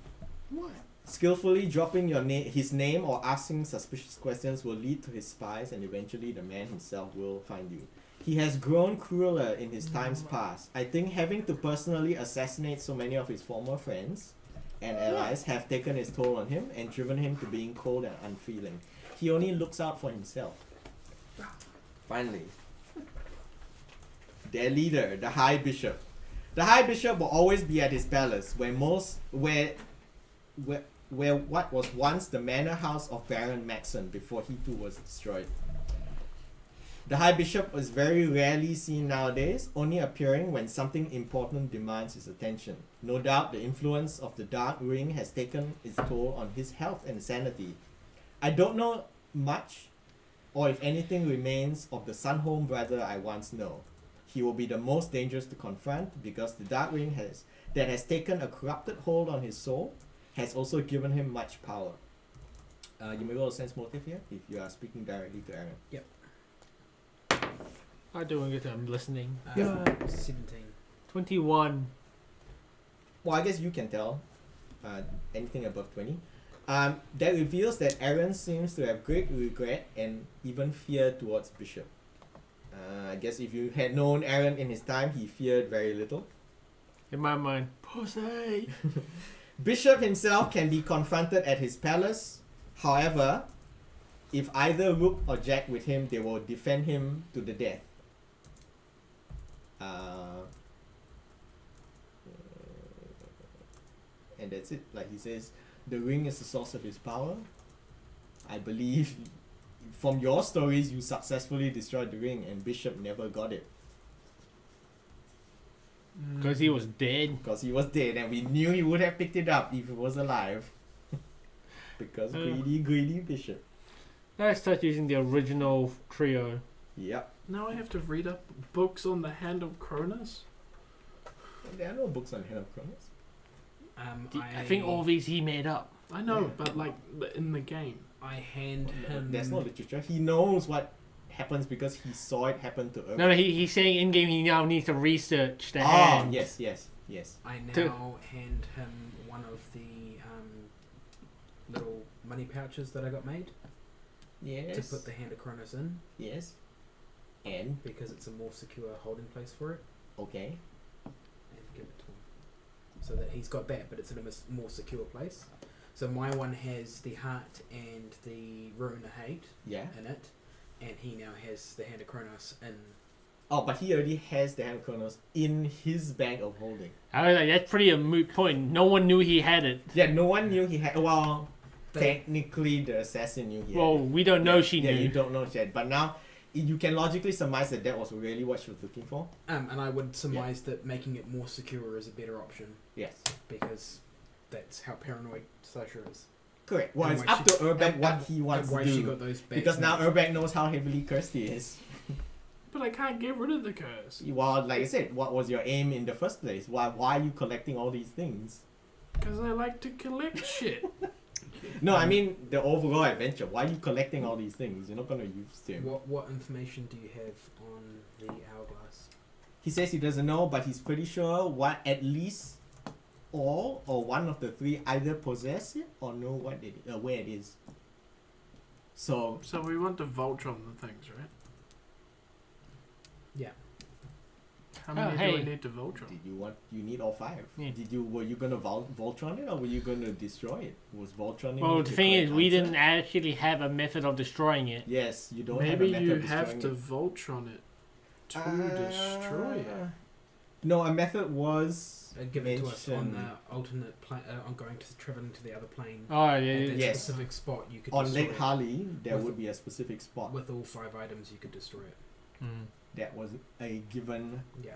What? Skillfully dropping his name or asking suspicious questions will lead to his spies, and eventually the man himself will find you. He has grown crueler in his times past. I think having to personally assassinate so many of his former friends and allies have taken its toll on him and driven him to being cold and unfeeling. He only looks out for himself. Finally, their leader, the High Bishop. The High Bishop will always be at his palace, where what was once the manor house of Baron Maxon before he too was destroyed. The High Bishop is very rarely seen nowadays, only appearing when something important demands his attention. No doubt the influence of the Dark Ring has taken its toll on his health and sanity. I don't know much, or if anything remains, of the Sunholm brother I once know. He will be the most dangerous to confront because the Dark Ring has taken a corrupted hold on his soul, has also given him much power. You may roll a sense motive here if you are speaking directly to Aaron. I'm doing it. I'm listening. 17. 21. Well, I guess you can tell anything above 20. That reveals that Aaron seems to have great regret and even fear towards Bishop. I guess if you had known Aaron in his time, he feared very little. In my mind, pussy. Bishop himself can be confronted at his palace. However, if either Rook or Jack with him, they will defend him to the death. And that's it. Like he says, the ring is the source of his power. I believe from your stories, you successfully destroyed the ring and Bishop never got it. Because he was dead. Because he was dead and we knew he would have picked it up if he was alive. Because greedy Bishop. Let's start using the original trio. Yep. Now I have to read up books on the Hand of Cronus. There are no books on Hand of Cronus. I think all these he made up. I know, Yeah. but in the game. I hand him. There's no literature. He knows what happens because he saw it happen to Earth. No, he's saying in game he now needs to research the Ah, hand. yes. I now To- hand him one of the little money pouches that I got made Yes. to put the Hand of Cronus in Yes. And, because it's a more secure holding place for it, okay. and give it to him so that he's got that, but it's in a more secure place. So my one has the heart and the rune of hate Yeah. in it, and he now has the Hand of Cronus in. Oh, but he already has the Hand of Cronus in his bag of holding. I was like, that's pretty a moot point. No one knew he had it. Yeah, no one knew he had. Well, They- technically, the assassin knew he Well, had it. we don't know Yeah, she yeah, knew. you don't know she had. But now, you can logically surmise that that was really what she was looking for. And I would surmise that making it more secure is a better option Yes. because that's how paranoid Sasha is. Correct. Well, And it's why up to she- Urbeck and- what and- he wants and to why do. she got those bad Because now smells. Urbeck knows how heavily cursed he is. But I can't get rid of the curse. Well, like I said, what was your aim in the first place? Why are you collecting all these things? Because I like to collect shit. No, I mean the overall adventure. Why are you collecting all these things? You're not gonna use them. What information do you have on the hourglass? He says he doesn't know, but he's pretty sure what at least all or one of the three either possess it or know what it where it is. So So we want to Voltron the things, right? Yeah. How many do hey. we need to Voltron? did you need all five? Yeah. Were you gonna Voltron it or were you gonna destroy it? Was Voltron Well, the thing is, we didn't actually have a method of destroying it. Yes, you don't Maybe have a method you of have destroying to it. Voltron it to destroy it. No, a method was Given to us on mentioned the alternate plane, on traveling to the other plane. Oh, At yeah. that Yes. specific spot, you could on destroy Lake it. Harley. There With- would be a specific spot With all 5 items, you could destroy it. Mm. that was a given. Yeah.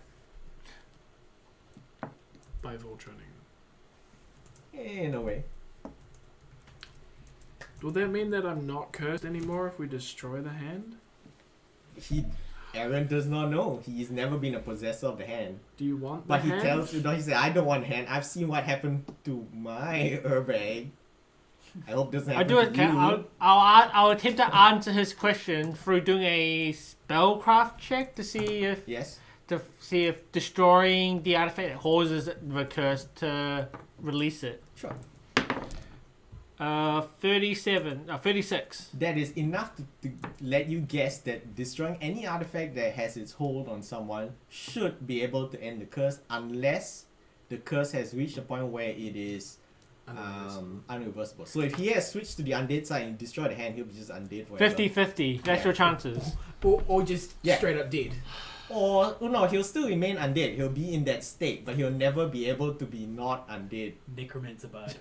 By Voltroning. In a way, Will that mean that I'm not cursed anymore if we destroy the hand? Aaron does not know. He's never been a possessor of the hand. Do you want But the he hand? tells you, no, he said, I don't want hand. I've seen what happened to my Urbag. I hope it doesn't I happen do it. to you. I'll attempt to answer his question through doing a spellcraft check to see if destroying the artifact causes the curse to release it. Sure. 36. That is enough to let you guess that destroying any artifact that has its hold on someone should be able to end the curse unless the curse has reached a point where it is unreversible. So if he has switched to the undead side and destroyed the hand, he'll be just undead forever. 50-50. That's Yeah. your chances. Or just Yeah. straight up dead. Or no, he'll still remain undead. He'll be in that state, but he'll never be able to be not undead. Necromancer bard.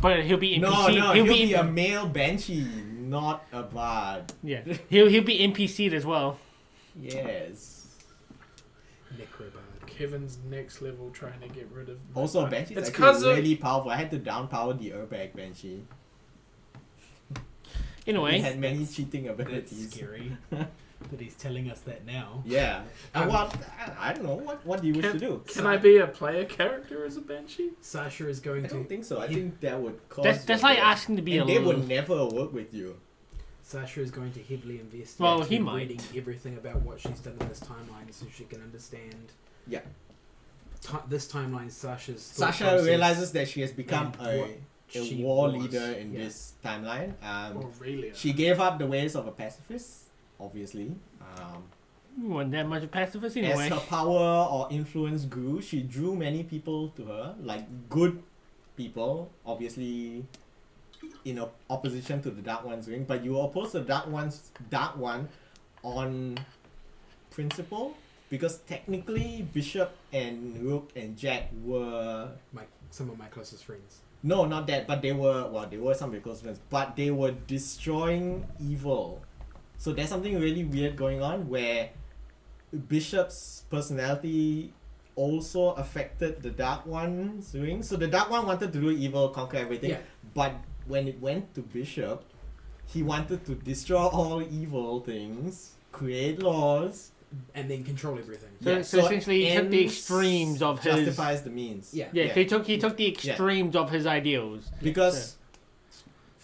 But he'll be No, NPC. no, he'll he'll be be a male banshee, not a bard. yeah. He'll be NPC'd as well. Yes. Necrobard. Kevin's next level trying to get rid of. Also, a banshee is It's actually 'cause of- really powerful. I had to downpower the Urbag banshee. He Anyway, had many cheating That's abilities. scary. But he's telling us that now. Yeah. Well, I don't know. What do you wish to do? Can I be a player character as a banshee? Sasha is going I to. don't think so. I he- think that would cause. that's your like death. asking to be And a they would never work with you. Sasha is going to heavily invest Well, into he might. reading everything about what she's done in this timeline so she can understand. Yeah. This timeline, Sasha's. Sasha realizes that she has become and what a she war was. leader in Yeah. this timeline. Aurelia. She gave up the ways of a pacifist, obviously. You weren't that much of a pacifist As anyway. her power or influence grew, she drew many people to her, like good people, obviously in opposition to the Dark One's ring. But you oppose the Dark One on principle, because technically Bishop and Rook and Jack were Some of my closest friends. no, not that, but they were some of your close friends, but they were destroying evil. So there's something really weird going on where Bishop's personality also affected the Dark One's ring. So the Dark One wanted to do evil, conquer everything, Yeah. but when it went to Bishop, he wanted to destroy all evil things, create laws. And then control everything. So essentially he took the ends extremes of his- justifies the means. Yeah. Yeah, he took the extremes of his ideals. Because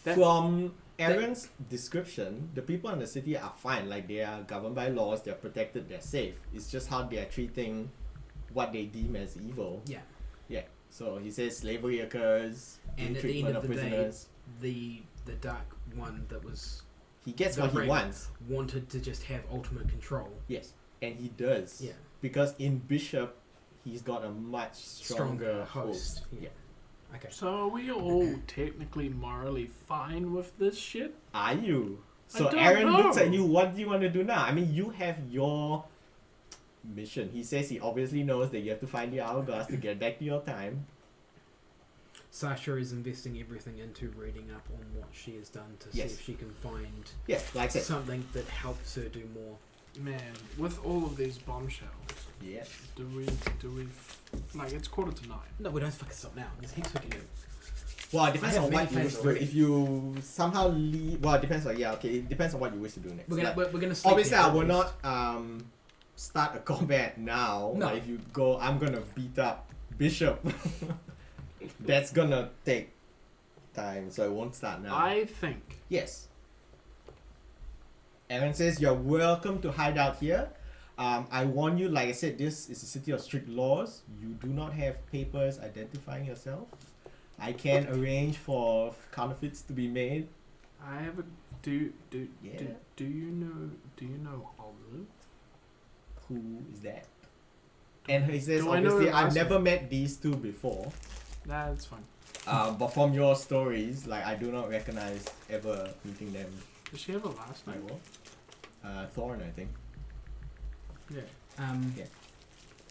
That- from Aaron's description, the people in the city are fine. Like, they are governed by laws, they're protected, they're safe. It's just how they are treating what they deem as evil. Yeah. Yeah. So he says slavery occurs, And ill at the end treatment of of the day, prisoners. the Dark One that was He gets the what he ring wants. wanted to just have ultimate control. Yes. And he does. Yeah. Because in Bishop, he's got a much stronger host. Yeah. Okay. So are we all technically morally fine with this shit? Are you? I So don't Aaron looks know. at you, what do you want to do now? I mean, you have your mission. He says he obviously knows that you have to find the hourglass to get back to your time. Sasha is investing everything into reading up on what she has done to Yes. see if she can find Yeah, like I said, something that helps her do more. Man, with all of these bombshells, Yeah. do we like it's 9:45. No, we don't fuck us up now. There's heaps we can do. Well, it depends I have on what many you wish plans to do. already. If you somehow leave, well, it depends on it depends on what you wish to do next. We're gonna Like, we're gonna sleep obviously, here I at will least. not start a combat now. No. Like if you go, I'm gonna beat up Bishop. That's gonna take time, so it won't start now. I think Yes. Aaron says you're welcome to hide out here. I warn you, like I said, this is a city of strict laws. You do not have papers identifying yourself. I can arrange for counterfeits to be made. I have a do Yeah. do you know Olive? Who is that? And he says, Do I know obviously, her I've last never met these two before. Nah, that's fine. But from your stories, like I do not recognize ever meeting them. Does she have a last name? Thorn, I think. Yeah. Yeah.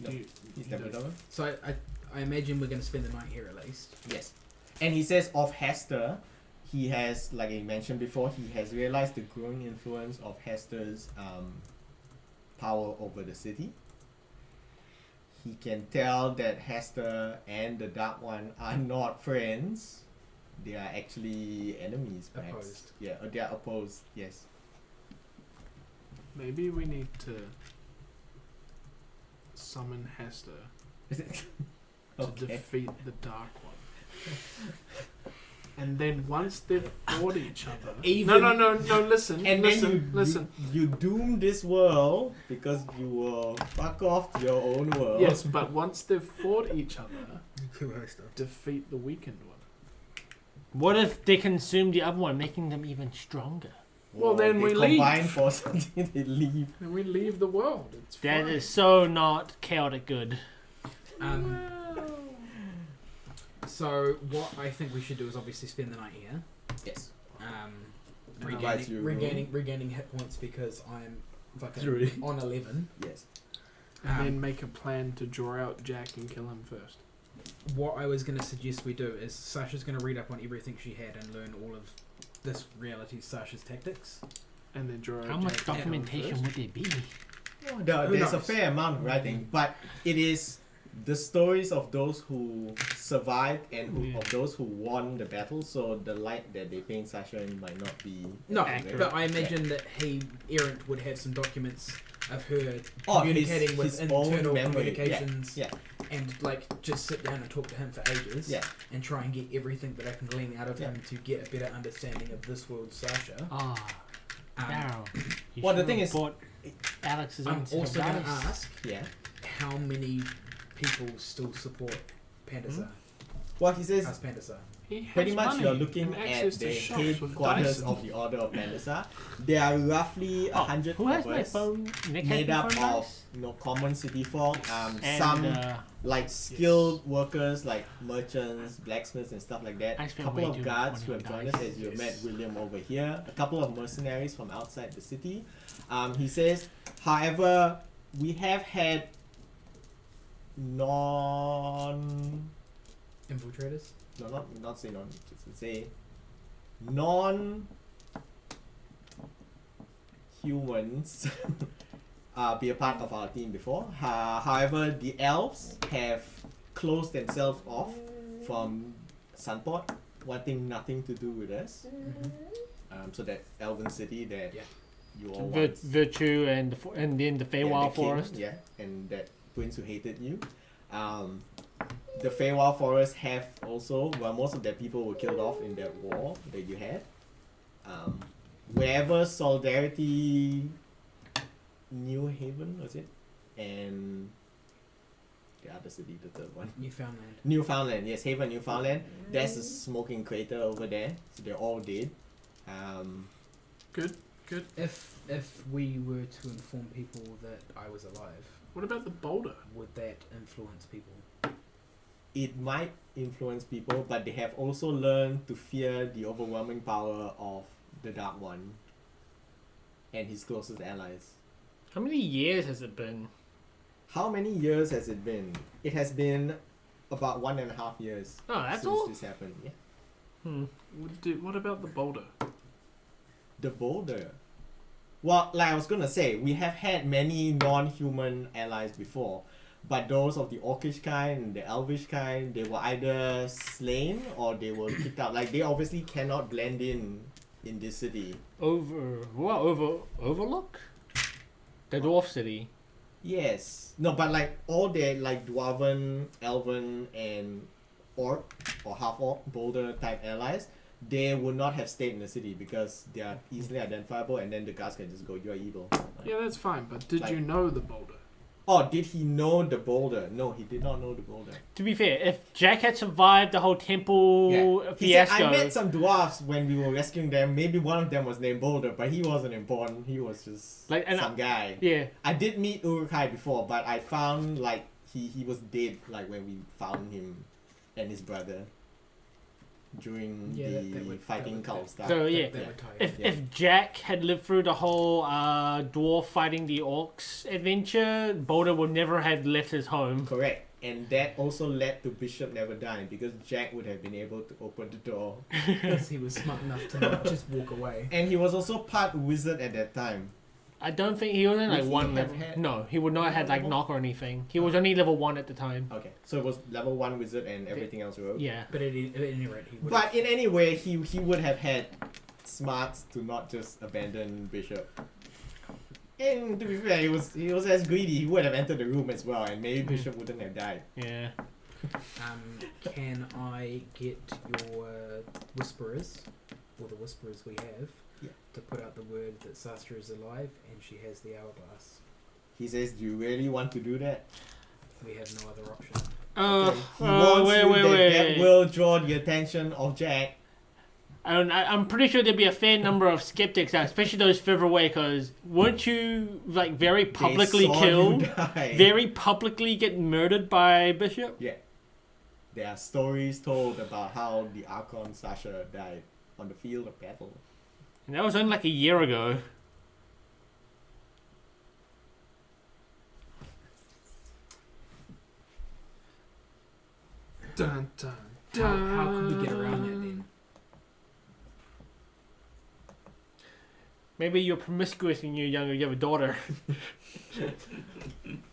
No, Do you, he's you never don't- done. So I imagine we're gonna spend the night here at least. Yes. And he says of Hester, he has, like I mentioned before, he has realized the growing influence of Hester's power over the city. He can tell that Hester and the Dark One are not friends. They are actually enemies, perhaps. Opposed. Yeah, they are opposed, yes. Maybe we need to summon Hester to Okay. defeat the Dark One. And then once they've fought each other, Even- no, listen, And listen, then listen. you doom this world because you will fuck off your own world. Yes, but once they've fought each other, defeat the weakened one. What if they consume the other one, making them even stronger? Well, then they we leave. combine forces, they leave. And we leave the world. It's That fine. is so not chaotic good. So what I think we should do is obviously spend the night here. Yes. Provides you regaining hit points because I'm fucking Three. on 11. Yes. And then make a plan to draw out Jack and kill him first. What I was going to suggest we do is Sasha's going to read up on everything she had and learn all of this reality Sasha's tactics. And then draw out How much Jack and kill him documentation first. would there be? Who knows? there's a fair amount of writing, but it is the stories of those who survived and Yeah. of those who won the battle. So the light that they paint Sasha in might not be No, accurate. but I imagine that Errant would have some documents of her Oh, communicating with his own internal memory. communications Yeah. and like just sit down and talk to him for ages Yeah. and try and get everything that I can glean out of Yeah. him to get a better understanding of this world's Sasha. Ah, Um, Daryl. You Well, the should thing have is- bought Alex's I'm own set of also going to dice. ask Yeah. how many people still support Pandasa, Well, he says us Pandasa. He has pretty much money you're looking and at access the to shops with headquarters dice. of the Order of Mandasa. There are roughly Oh, 100 who has of my us phone? Nick has made my up phone of dice? common city folk, And, some like skilled workers like merchants, blacksmiths and stuff like that. I A spent couple way of too guards much who have money on joined us dice. as you have met William over here. A couple of mercenaries from outside the city. He says, however, we have had Infiltrators? not say non, just say non humans be a part of our team before. However, the elves have closed themselves off from Sunport, wanting nothing to do with us. So that elven city that Yeah. you all Virtue and then the Feywild the king, Forest. yeah, and that prince who hated you. The Feywild Forest have also, well, most of their people were killed off in that war that you had. Wherever Solidarity, New Haven was it, and the other city, the third one, Newfoundland. Newfoundland. Yes, Haven, Newfoundland. There's a smoking crater over there, so they're all dead. Good. If we were to inform people that I was alive, What about the boulder? would that influence people? It might influence people, but they have also learned to fear the overwhelming power of the Dark One and his closest allies. How many years has it been? How many years has it been? It has been about 1.5 years Oh, that's since all? this happened. Yeah. Hmm. What about the boulder? The boulder. Well, like I was gonna say, we have had many non-human allies before, but those of the orcish kind, the elvish kind, they were either slain or they were kicked out. Like they obviously cannot blend in this city. Overlook? The dwarf city. Yes. No, but like all their like dwarven, elven, and orc or half orc, boulder type allies, they would not have stayed in the city because they are easily identifiable, and then the guards can just go, "You are evil." Like, Yeah, that's fine. But did Like- you know the boulder? oh, did he know the boulder? No, he did not know the boulder. To be fair, if Jack had survived the whole temple He said, fiasco, I met some dwarfs when we were rescuing them. Maybe one of them was named Boulder, but he wasn't important. He was just Like, and some guy. yeah, I did meet Uruk-hai before, but I found like he was dead like when we found him and his brother during Yeah, the that would- fighting that cult would- stuff. So, yeah. That would tie if in. if Jack had lived through the whole dwarf fighting the orcs adventure, Boulder would never have left his home. Correct. And that also led to Bishop never dying because Jack would have been able to open the door. Because he was smart enough to not just walk away. And he was also part wizard at that time. I don't think he was in Would like he one have level. had- No, he would not have had like level? knock or anything. He was only level 1 at the time. Okay, so it was level 1 wizard and everything else rogue. Yeah. But at any rate, he would. But in any way, he would have had smarts to not just abandon Bishop. And to be fair, he was as greedy. He would have entered the room as well, and maybe Bishop wouldn't have died. Yeah. Can I get your whisperers, or the whisperers we have, Yeah. to put out the word that Sastra is alive and she has the hourglass? He says, "Do you really want to do that?" We have no other option. Okay. He warns wait, you wait, that wait. that will draw the attention of Jack. I'm pretty sure there'd be a fair number of skeptics, especially those further away, because weren't you like very publicly They saw killed? you die. Very publicly get murdered by Bishop? Yeah. There are stories told about how the Archon Sasha died on the field of battle. And that was only like a year ago. Dun dun How, dun. how could we get around that then? Maybe you're promiscuous and you're younger, you have a daughter.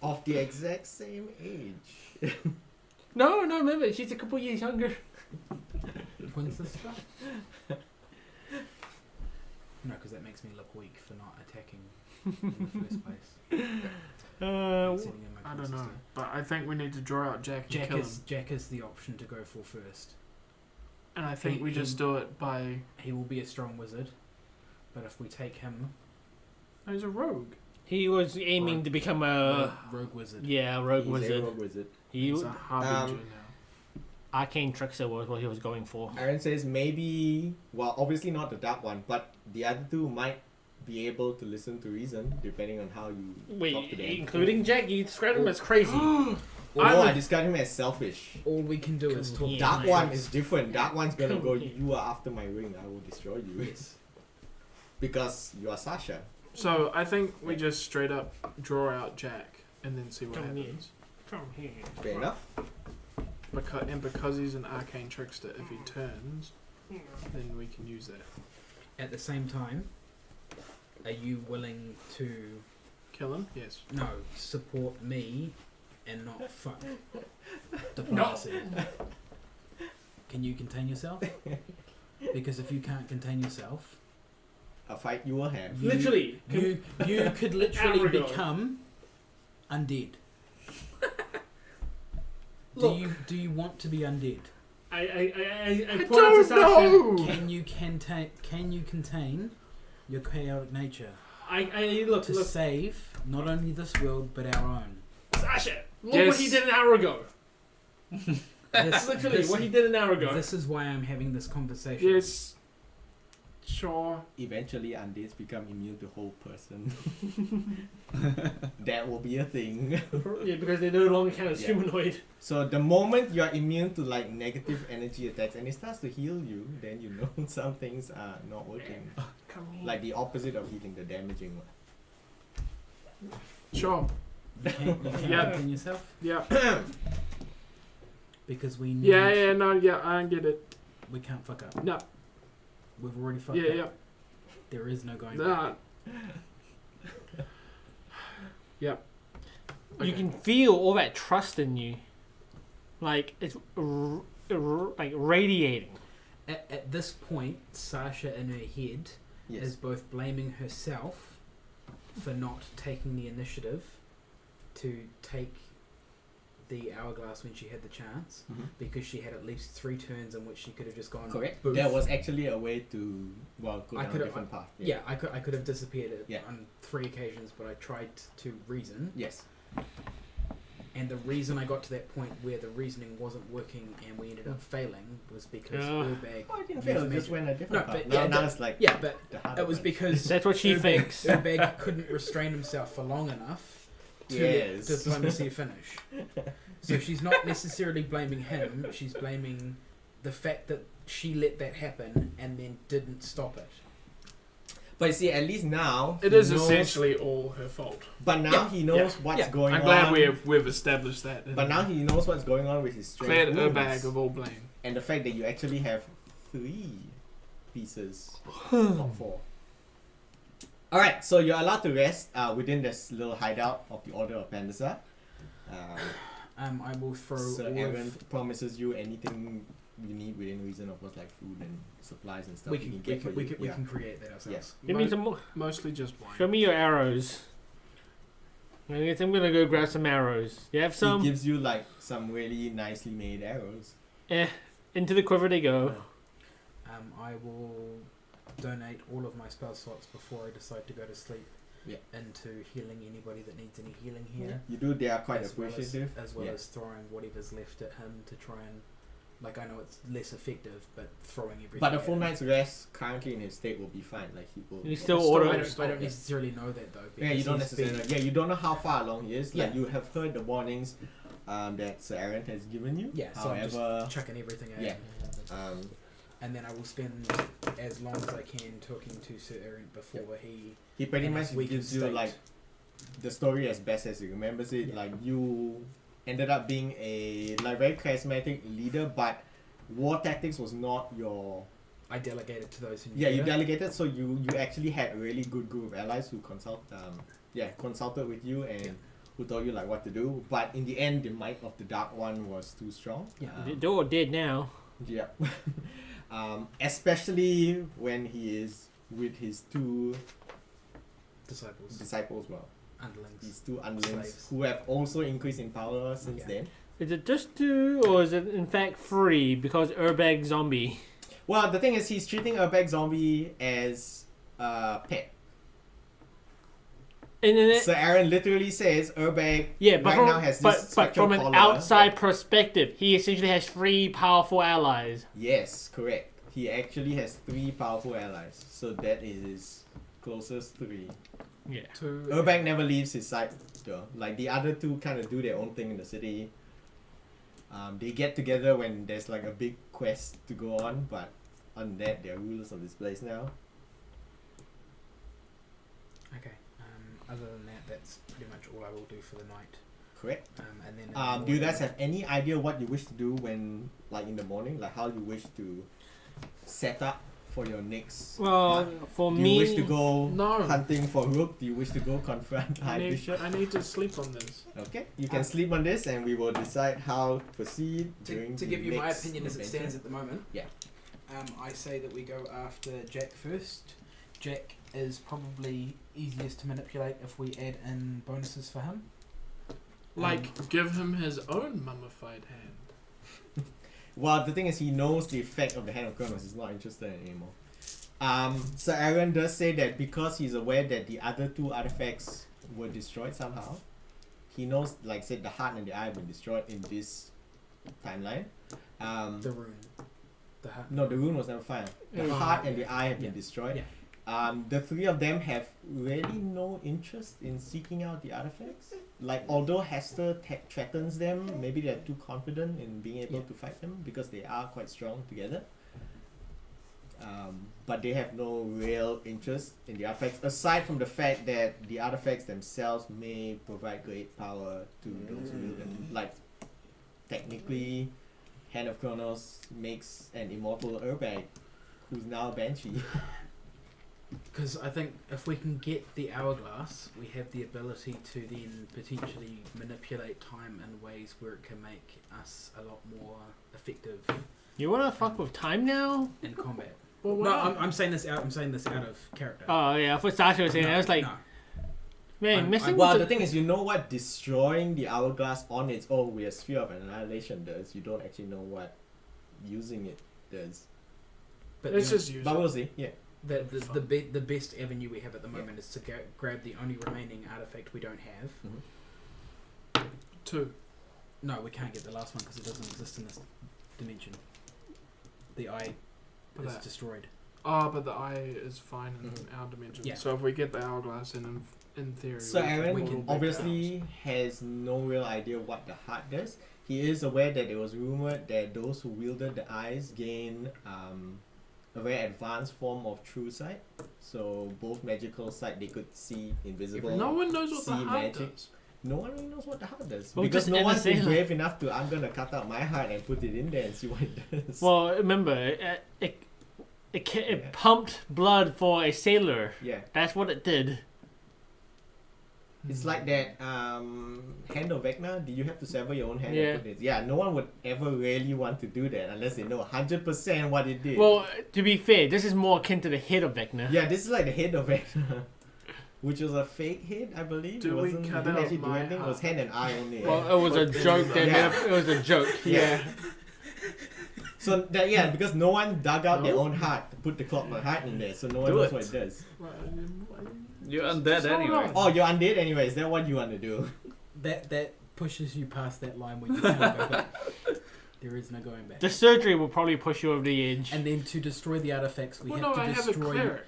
Of the exact same age. No, remember, she's a couple years younger. Twin sister? No, because that makes me look weak for not attacking in the first place. Sitting in my I twin don't know, sister. but I think we need to draw out Jack and Jack kill is him. Jack is the option to go for first. And I think we just do it by... He will be a strong wizard, but if we take him, Oh, he's a rogue. He was aiming to become a rogue wizard. rogue He's wizard. a rogue wizard. He He's a harbinger now. arcane trickster was what he was going for. Aaron says maybe, well, obviously not the dark one, but the other two might be able to listen to reason depending on how you talk to them. including Jack, you described him as crazy. Oh, I no, would- I describe him as selfish. All we can do is Come talk. here. Dark Yeah. one is different. Dark one's gonna Come go, here. "You are after my ring, I will destroy you." Yes. Because you are Sasha. So I think we just straight up draw out Jack and then see what Come here. happens. Come here. Fair enough. Because he's an arcane trickster, if he turns, then we can use that. At the same time, are you willing to Kill him? Yes. support me and not fuck diplomacy? Can you contain yourself? Because if you can't contain yourself, A fight you will have. Literally. you could literally Aggregate. become undead. Look. Do you want to be undead? I I put out don't this know! Can you contain your chaotic nature I look, to save not only this world but our own? Sasha, look Yes. what he did an hour ago. This, Literally, this- what he did an hour ago. This is why I'm having this conversation. Yes. Sure. Eventually, undeads become immune to whole person. That will be a thing. Yeah, because they no longer count as Yeah. humanoid. So the moment you are immune to like negative energy attacks and it starts to heal you, then you know some things are not working. Come here. Like the opposite of healing, the damaging one. Sure. You can't Yeah. contain yourself Yeah. because we need. Yeah, no, yeah, I get it. We can't fuck up. No. We've already fucked Yeah, up. yeah. There is no going back. Nah. Yep. You Okay. can feel all that trust in you, like it's like radiating. At this point, Sasha in her head Yes. is both blaming herself for not taking the initiative to take the hourglass when she had the chance, Mhm. because she had at least 3 turns in which she could have just gone. Correct. boof. There was actually a way to go I down a could've- different path. Yeah, I could have disappeared Yeah. on 3 occasions, but I tried to reason. Yes. And the reason I got to that point where the reasoning wasn't working and we ended up failing was because Urbag. Oh, I didn't used fail. It magic. just went a different No, path. but yeah, now that- it's like Yeah, but the harder it was one. because That's what she thinks. Urbag couldn't restrain himself for long enough to Yes. let diplomacy finish. So she's not necessarily blaming him. She's blaming the fact that she let that happen and then didn't stop it. But you see, at least now It he is knows- essentially all her fault. But now Yeah, he knows yeah, what's yeah. going I'm on. glad we've established that. But now he knows what's going on with his strength cleared her wounds. bag of all blame. And the fact that you actually have 3 pieces, not 4. Alright, so you're allowed to rest within this little hideout of the Order of Pandasa. I will throw So all Aaron of, promises you anything you need within reason, of course, like food and supplies and stuff. we he can get for you. we Yeah. can create that ourselves. Give me some. Mostly just wine. Show me your arrows. I guess I'm gonna go grab some arrows. You have He some? gives you like some really nicely made arrows. Into the quiver they go. I will donate all of my spell slots before I decide to go to sleep Yeah. into healing anybody that needs any healing here. You do, they are quite as well appreciative. as well Yeah. as throwing whatever's left at him to try and, like, I know it's less effective, but throwing everything. But the at full him. night's rest currently in his state will be fine. Like he will. You still Still order. I order- don't necessarily know that though. Yeah, you because don't he's been- necessarily. Yeah, you don't know how far along he is. Like Yeah. you have heard the warnings that Sir Aaron has given you. Yeah, so I'm However, just chucking everything at yeah. him. And then I will spend as long as I can talking to Sir Aaron before he pretty in much his weakened gives you state. like the story as best as he remembers it. Yeah. Like you ended up being a like very charismatic leader, but war tactics was not your. I delegated to those who knew Yeah, you better. delegated, so you actually had a really good group of allies who consulted with you and Yeah. who told you like what to do. But in the end, the might of the Dark One was too strong. Yeah. They're all dead now. Yeah. Especially when he is with his 2 Disciples, disciples, well, underlings. his 2 underlings Slaves. who have also increased in power since Yeah. then. Is it just 2 or is it in fact 3 because Urbag zombie? Well, the thing is, he's treating Urbag Zombie as a pet. And then it, So Aaron literally says Urbag yeah, but right from, now has this but spectral from an collar. outside perspective, he essentially has 3 powerful allies. Yes, correct. He actually has 3 powerful allies. So that is his closest 3. Yeah. Urbag never leaves his side though. Like the other 2 kind of do their own thing in the city. They get together when there's like a big quest to go on, but on that they're rulers of this place now. Okay. Other than that, that's pretty much all I will do for the night. Correct. And then. in the Do you guys morning- have any idea what you wish to do when like in the morning? Like how you wish to set up for your next Well, for do you me, wish to go No. hunting for Rook? Do you wish to go confront High Bishop? I need to sleep on this. Okay, you can sleep on this and we will decide how to proceed during To the give you my next opinion as it adventure. stands at the moment. Yeah. I say that we go after Jack first. Jack is probably easiest to manipulate if we add in bonuses for him. Like, give him his own mummified hand. Well, the thing is, he knows the effect of the Hand of Kronos. He's not interested in it anymore. So Aaron does say that because he's aware that the other 2 artifacts were destroyed somehow, he knows, like said, the heart and the eye were destroyed in this timeline. The rune. The heart. No, the rune was never found. The Oh. heart and the eye have been Yeah. destroyed. Yeah. The 3 of them have really no interest in seeking out the artifacts. Like, although Hester threatens them, maybe they're too confident in being able Yeah. to fight them because they are quite strong together. But they have no real interest in the artifacts, aside from the fact that the artifacts themselves may provide great power to those who wield them. Like, technically, Hand of Kronos makes an immortal Urbag, who's now a Banshee. Because I think if we can get the hourglass, we have the ability to then potentially manipulate time in ways where it can make us a lot more effective You wanna fuck with time now? in combat. Well, No, why not? I'm saying this out. I'm saying this out of character. Oh yeah, I thought Sasha was saying that. I was like, no. man, missing Well, with the thing is, you know what destroying the hourglass on its own with a sphere of annihilation does. You don't actually know what using it does. But Let's the, just use But it. we'll see. Yeah. the best avenue we have at the moment is to grab the only remaining artifact we don't have. Mm-hmm. 2. No, we can't get the last one because it doesn't exist in this dimension. The eye But is that- destroyed. Oh, but the eye is fine in Mhm. our dimension. Yeah. So if we get the hourglass in theory, So we can Aaron we roll can back obviously has no real idea what the heart does. He is aware that it was rumored that those who wielded the eyes gain a very advanced form of true sight. So both magical sight, they could see invisible. down. No one knows what the See heart magic. does. No one really knows what the heart does. Well, because just no end the one's been sailor. brave enough to, I'm gonna cut out my heart and put it in there and see what it does. well, remember, it Yeah. pumped blood for a sailor. Yeah. That's what it did. It's like that hand of Vecna. Did you have to sever your own hand? Yeah. And put it? Yeah, no one would ever really want to do that unless they know 100% what it did. Well, to be fair, this is more akin to the head of Vecna. Yeah, this is like the head of Vecna. Which was a fake head, I believe. Do it we wasn't, cut didn't out actually do my anything. It was heart? hand and eye only. Well, it was a But then joke. That yeah. made it was a joke. Yeah. So that, yeah, because no one dug out their No. own heart to put the clock heart in there, so no one Do knows it. what it does. You're undead So anyway. long. Oh, you're undead anyway. Is that what you want to do? That pushes you past that line where you can't go back. There is no going back. The surgery will probably push you over the edge. And then to destroy the artifacts, we Well, have no, to I have a destroy. cleric.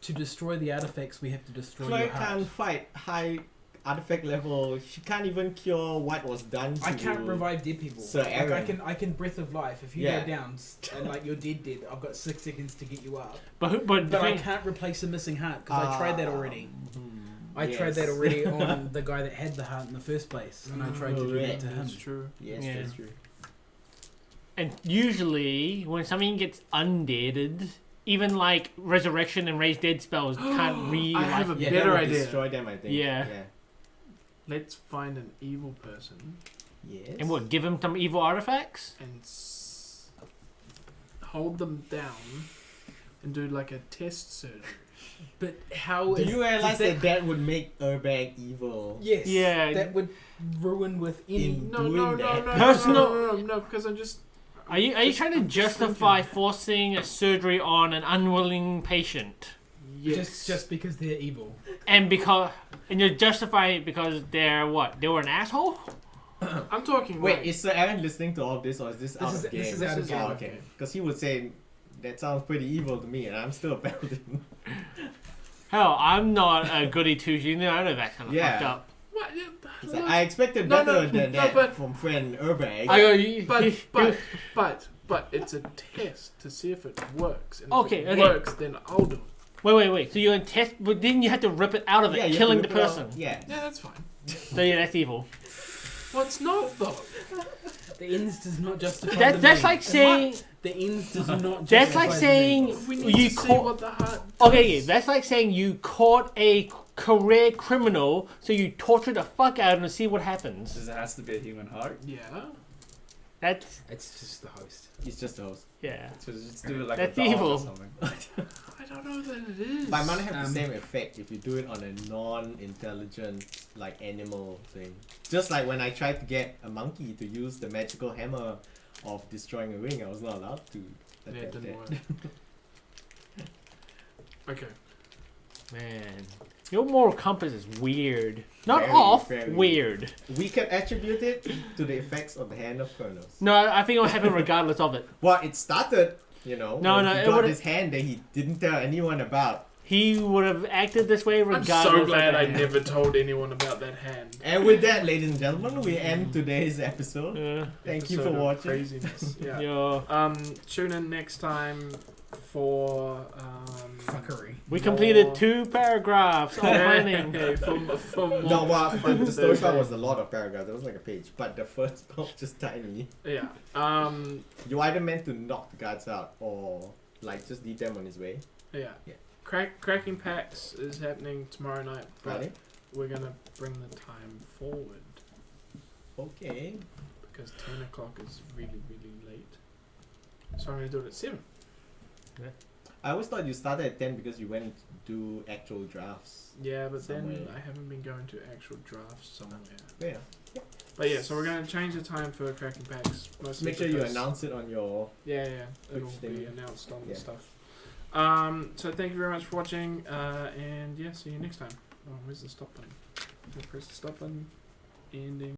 To destroy the artifacts, we have to destroy Claire your heart. can't fight high artifact level. She can't even cure what was done to I can't revive dead people. Sir Like, Aaron. I can breath of life. If you Yeah. go down and like you're dead, I've got 6 seconds to get you up. but the But I thing, can't replace a missing heart because I tried that already. I tried yes. that already on the guy that had the heart in the first place, and I tried to do that to him. That's true. Yes, Yeah. that's true. and usually when something gets undeaded, even like resurrection and raise dead spells can't really. I have a Yeah, better that would idea. destroy them, I think. Yeah. Let's find an evil person Yes. And what? Give him some evil artifacts? and hold them down and do like a test surgery. But how Do is you realize does that would make Urbag evil? Yes. Yeah. That would ruin with any. In No, doing no, no, that. no, Personal- no, because I'm just. Are you trying to I'm just justify thinking. forcing a surgery on an unwilling patient? Yes. Just because they're evil. And you're justifying it because they're what? They were an asshole? I'm talking. Wait, like, is Sir Aaron listening to all of this or is this out is- of game? this is out of game. Oh, okay. Because he would say, that sounds pretty evil to me and I'm still a paladin. Hell, I'm not a goody two shoes. I know that kind of Yeah. fucked up. what? He's like, I expected No, better no, than no, that but- from friend Urbag. I go, you, But it's a test to see if it works. And Okay, if it okay. works, then I'll do it. wait. So you're in test, but then you have to rip it out of it, Yeah, you have killing to the rip it person. out. Yeah. Yeah, that's fine. So yeah, that's evil. What's not though? The ends does not justify. That's the that's means. like saying The ends does not. that's justify like the saying means. We need you to see caught. what the heart. Okay, does. that's like saying you caught a career criminal, so you torture the fuck out of him to see what happens. Does it has to be a human heart? Yeah. That's It's just the host. He's just a host. yeah. So just do it like That's a dog evil. or something. I don't know that it is. But it might have the Um, same effect if you do it on a non-intelligent, like animal thing. Just like when I tried to get a monkey to use the magical hammer of destroying a ring, I was not allowed to. Yeah, attack it didn't that. work. Okay. Man, your moral compass is weird. Not Very, off, very weird. We can attribute it to the effects of the hand of Kronos. No, I think it will happen regardless of it. Well, it started, No, when no, he it got would've- this hand that he didn't tell anyone about. He would have acted this way I'm regardless. so of glad the I hand. never told anyone about that hand. And with that, ladies and gentlemen, we end today's episode. Yeah. Thank you for Episode of watching. Craziness. Yeah. Yeah. Tune in next time for Fuckery. We more- completed 2 paragraphs of planning. Yeah, for more No, well, but the story part Thursday. was a lot of paragraphs. It was like a page, but the first part was just tiny. Yeah. You either meant to knock the guards out or like just lead them on his way. Yeah. Yeah. Cracking Packs is happening tomorrow night, but Right? we're gonna bring the time forward Okay. because 10 o'clock is really late. So I'm gonna do it at 7. I always thought you started at 10 because you went to do actual drafts. Yeah, but then Somewhere. I haven't been going to actual drafts somewhere. Yeah. But yeah, so we're gonna change the time for Cracking Packs. Mostly Make sure you because- announce it on your. Yeah, it'll Which be they- announced on yeah. the stuff. So thank you very much for watching, and yeah, see you next time. Oh, where's the stop button? Press the stop button. Ending.